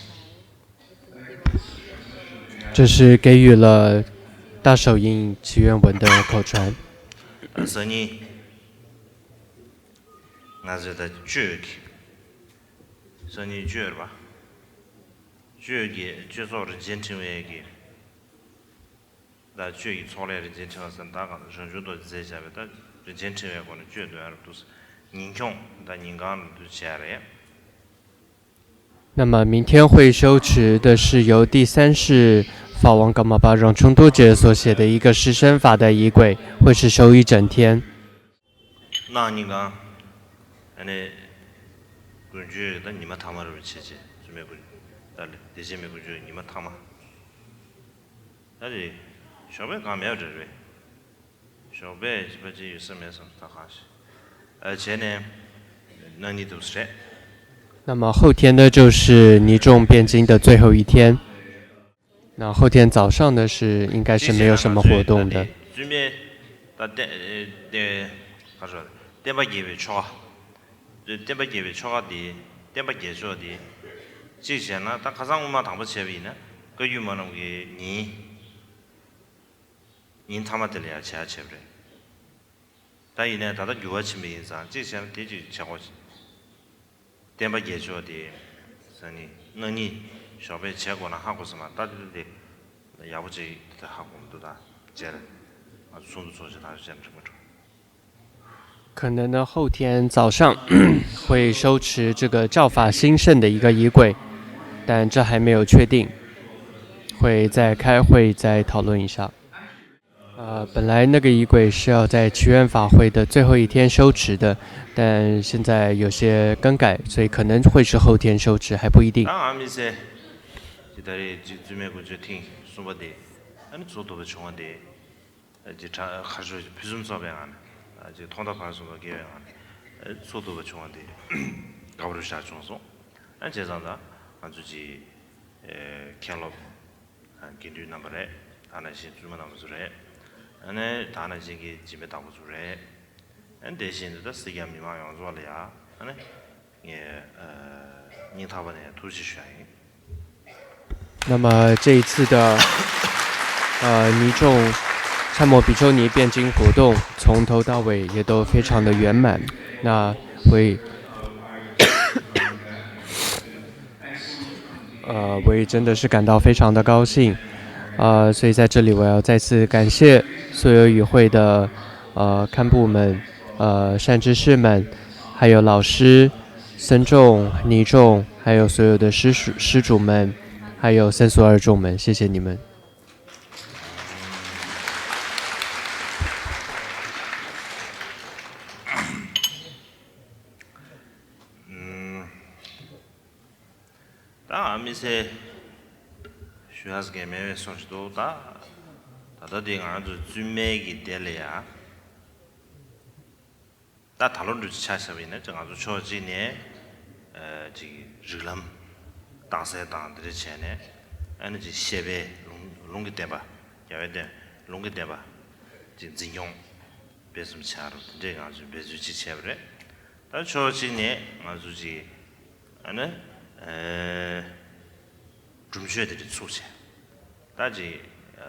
这是给予了大手印祈愿文的口传。所以，我觉得这个，所以这吧，这个就是我的坚持为个，那这个从来的坚持是大个，甚至都在下面，但这坚持为个呢，绝对都是人穷，但人讲都下来。那么明天会修持的是由第三世法王噶玛巴让冲多杰所写的一个施身法的仪轨，会是修一整天。那你讲，那根据那你们他们的切切，准备过，这些没过去，你们他们，那里小白刚没有这个，小白基本上有什么什么他还是，而且呢，那你都是。那么后天呢，就是尼众辩经的最后一天。那后天早上呢，是应该是没有什么活动的。准备，他说，电把机会超，电把机会超的，电把机说的，之前呢，他开上我们谈不起来呢，个月嘛那个人他妈的来吃吃不来，但是呢，他的有吃没啥，之前的就吃过去。电把解决的，是你，那你小白结果呢？韩国什么？大家的，要不这在韩国都打接了，啊，送出去他是这样这么做。可能呢，后天早上会收持这个教法兴盛的一个仪轨，但这还没有确定，会再开会再讨论一下。本来那个仪轨是要在祈愿法会的最后一天修持的，但现在有些更改，所以可能会是后天修持，还不一定。阿弥陀，这里准备过去听说不的，俺做多不穷的，就查还是批准这边啊，就通道派出所给边啊，做多不穷的，搞不出啥轻松，俺这样子，俺自己看了，根据那么来，俺那些专门那么做来。那他那些个基本打不出来，但现在的时间密码用做了呀，也你他们呢都是选。那么这一次的尼众参谋比丘尼辩经活动从头到尾也都非常的圆满，那会我也真的是感到非常的高兴。所以在这里我要再次感谢所有与会的堪布们、善知识们，还有老师、僧众、尼众，还有所有的施主们，还有僧俗二众们，谢谢你们。当阿弥陀。学校是给每位送去都大，他到底俺就最美的点了呀。但讨论就吃什么呢？这俺就说今年，这个热浪大赛当的钱呢，俺就设备弄个点吧，要一点弄个点吧，真用，别什么钱了，这个俺就别就去钱不了。但说今年俺就去，俺呢，准确的出钱，但是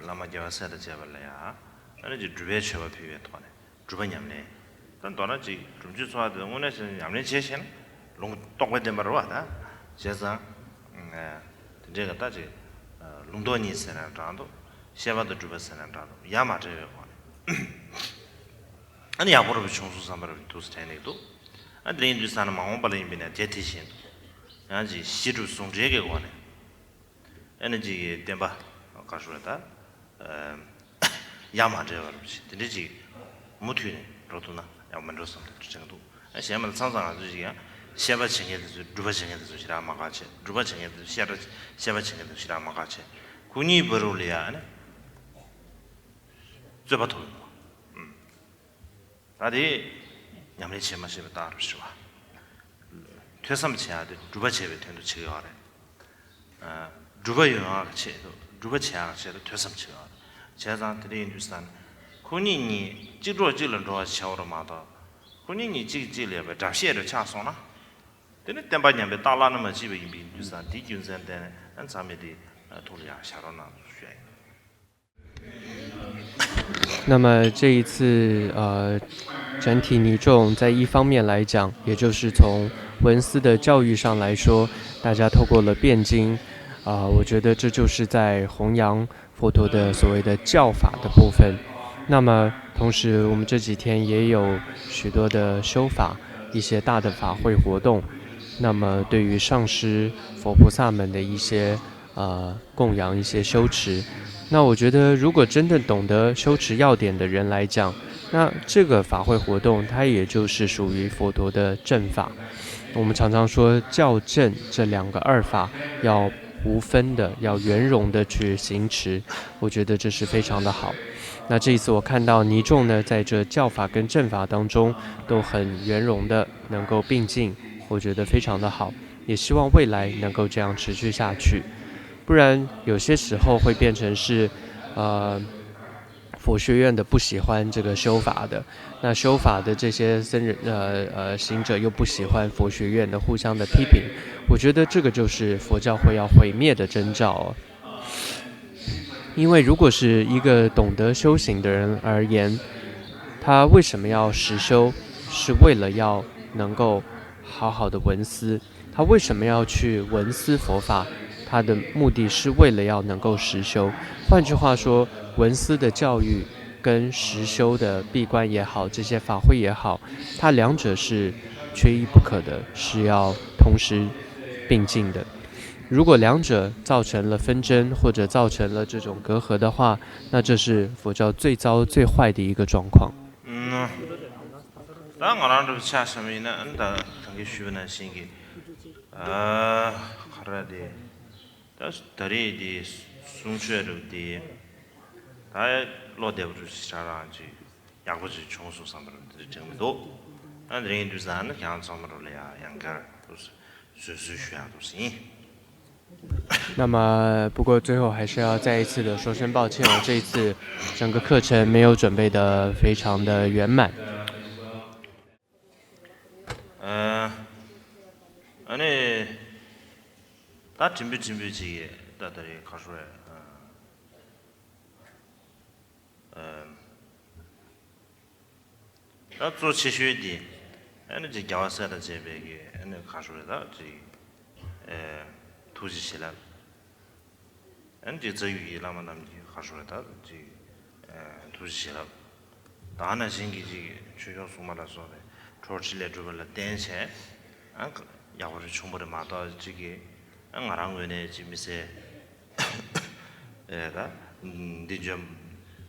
那么叫啥的结不来呀？那就准备全部批阅团的，准备年嘞。但当然就准确说的，我那是年嘞节前，弄多块点不着的，先生，这个大家弄多年才能长到，先把的准备才能长到，也嘛这个话。俺也不知道穷书上边都是这样的多，俺邻居上的忙不邻边的接提醒，俺就协助送这个话呢。俺这个点吧，告诉了他，亚麻这个东西，这里这木头呢，这都呢，要蛮多什么的，这个都。俺现在厂商就是讲，先把钱给的是，如果钱给的是其他马家钱，如果钱给的先把钱给的其他马家钱，故你不如了呀呢，最不同意嘛，那的，俺们钱嘛是不大的是吧？ 퇴삼 치야데 주바 체베 텐도 치요래 주바 요아 체도 주바 치야 체도 퇴삼 치요 제가 드린 주산 군인이 지로지를 로 샤오르마다 군인이 지지레베 잡시에를 차소나 근데 땜바냐베 달라는 뭐 집에 이미 주산 디균산데 안 사메디 돌이야 샤로나 수에 那么这一次整体尼众在一方面来讲，也就是从文思的教育上来说，大家透过了辩经，我觉得这就是在弘扬佛陀的所谓的教法的部分。那么同时，我们这几天也有许多的修法，一些大的法会活动。那么对于上师佛菩萨们的一些供养、一些修持。那我觉得，如果真的懂得修持要点的人来讲，那这个法会活动，它也就是属于佛陀的正法。我们常常说教正这两个二法要无分的，要圆融的去行持，我觉得这是非常的好。那这一次我看到尼众呢，在这教法跟正法当中都很圆融的能够并进，我觉得非常的好，也希望未来能够这样持续下去。不然有些时候会变成是佛学院的不喜欢这个修法的，那修法的这些僧人行者又不喜欢佛学院的互相的批评，我觉得这个就是佛教会要毁灭的征兆哦。因为如果是一个懂得修行的人而言，他为什么要实修？是为了要能够好好的闻思。他为什么要去闻思佛法？他的目的是为了要能够实修。换句话说，闻思的教育跟实修的闭关也好，这些法会也好，它两者是缺一不可的，是要同时并进的。如果两者造成了纷争，或者造成了这种隔阂的话，那这是佛教最糟最坏的一个状况。当然这下什么呢？那等于学那新的好了的。다리 디 순추에로 디 다에 로데브르 시라란지 야고지 총수 삼으로 정도 안드링 두산 그냥 삼으로래야 양가 수수需要都是那么不过最后还是要再一次的说声抱歉哦，这一次整个课程没有准备的非常的圆满。아니 다 준비지 다들이 가수에 다做持续的 아니 지 교사의 제베게 아니 가수에다 지 투지실라 아니 지 라만 남지 가수에다 지 투지실라 다나 신기지 주요 수마라서 조치래 주벌라 댄세 안 야고를 충분히 마다 지기 안가랑외네 지미세 에가 디점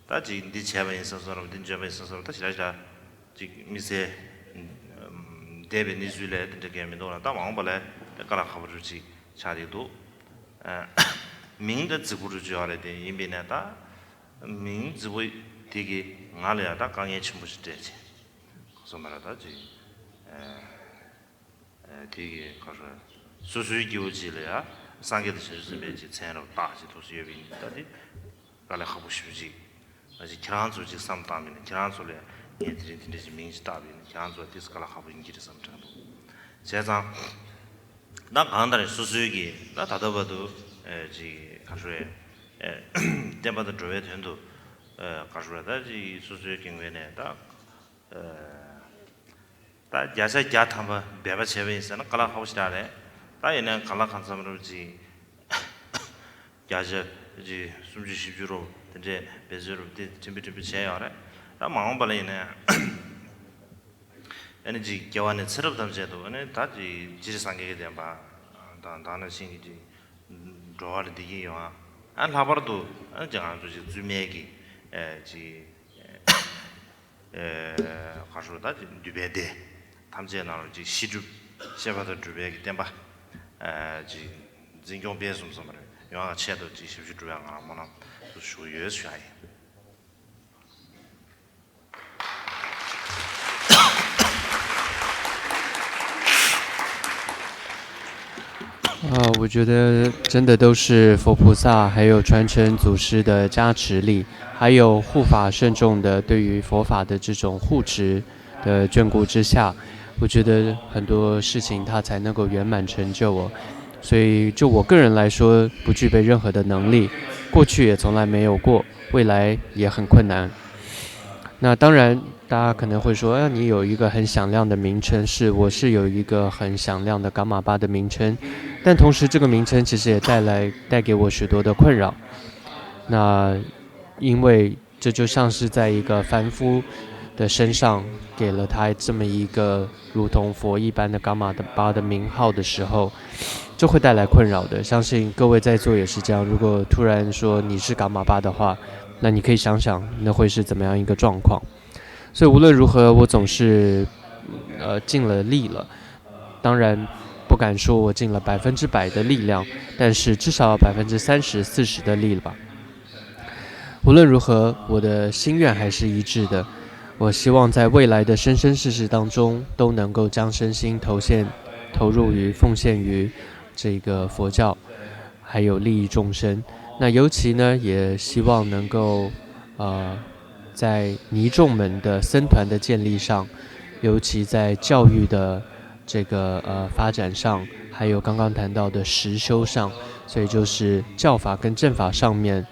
다지 디체바 있어서 디점에 있어서 다시 지 미세 데베니줄레 데게미도나 다망발에 까라 가버지 차리도 민의 지구를 줘야 돼 이민에다 민 지구 되게 나래다 강에 침부시 되지 그래서 말하다지 되게 가서 수수이 교지래야 상계도 실습에지 채로 다시 도시 여빈 다디 갈래 하고 싶지 아직 기란조지 삼담이네 기란소래 얘들이 진짜 민지 답이네 기란소 디스칼라 하고 인기를 삼자도 제가 나 간다는 수수이기 나 다다봐도 지 가서에 때마다 줘야 된도 가서다지 수수이 경외네 다 야사 야탐바 배바 제베인서는 갈라 하고 싶다래 다에는 갈라 간sam으로지 야자 지 숨지 십주로 이제 배주로 준비 제야래 다 마음발이네 에너지 교환의 새롭 담제도 네 다지 지상계에 대한 바 다는 신이지 좋아를 되기요 안 라버도 안 정한 조지 주매기 지 가서다 뒤배대 담제 나오지 시주 셰바도 주배기 땜바 지 진경 배송서 말이야 영화 채도 지 시주 주양 아무나 수유의 수야이 我觉得真的都是佛菩萨还有传承祖师的加持力，还有护法慎重的对于佛法的这种护持的眷顾之下，我觉得很多事情它才能够圆满成就哦。所以就我个人来说，不具备任何的能力，过去也从来没有过，未来也很困难。那当然，大家可能会说，你有一个很响亮的名称，我是有一个很响亮的伽马巴的名称，但同时这个名称其实也带给我许多的困扰。那因为这就像是在一个凡夫的身上给了他这么一个如同佛一般的伽马巴的名号的时候，就会带来困扰的。相信各位在座也是这样，如果突然说你是伽马巴的话，那你可以想想那会是怎么样一个状况。所以无论如何，我总是尽了力了。当然不敢说我尽了100%的力量，但是至少要30%、40%的力了吧。无论如何，我的心愿还是一致的。我希望在未来的生生世世当中，都能够将身心投入于奉献于这个佛教，还有利益众生。那尤其呢，也希望能够在尼众们的僧团的建立上，尤其在教育的这个发展上，还有刚刚谈到的实修上，所以就是教法跟正法上面，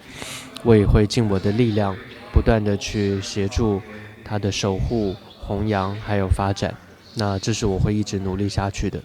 我也会尽我的力量，不断的去协助它的守护、弘扬还有发展。那这是我会一直努力下去的。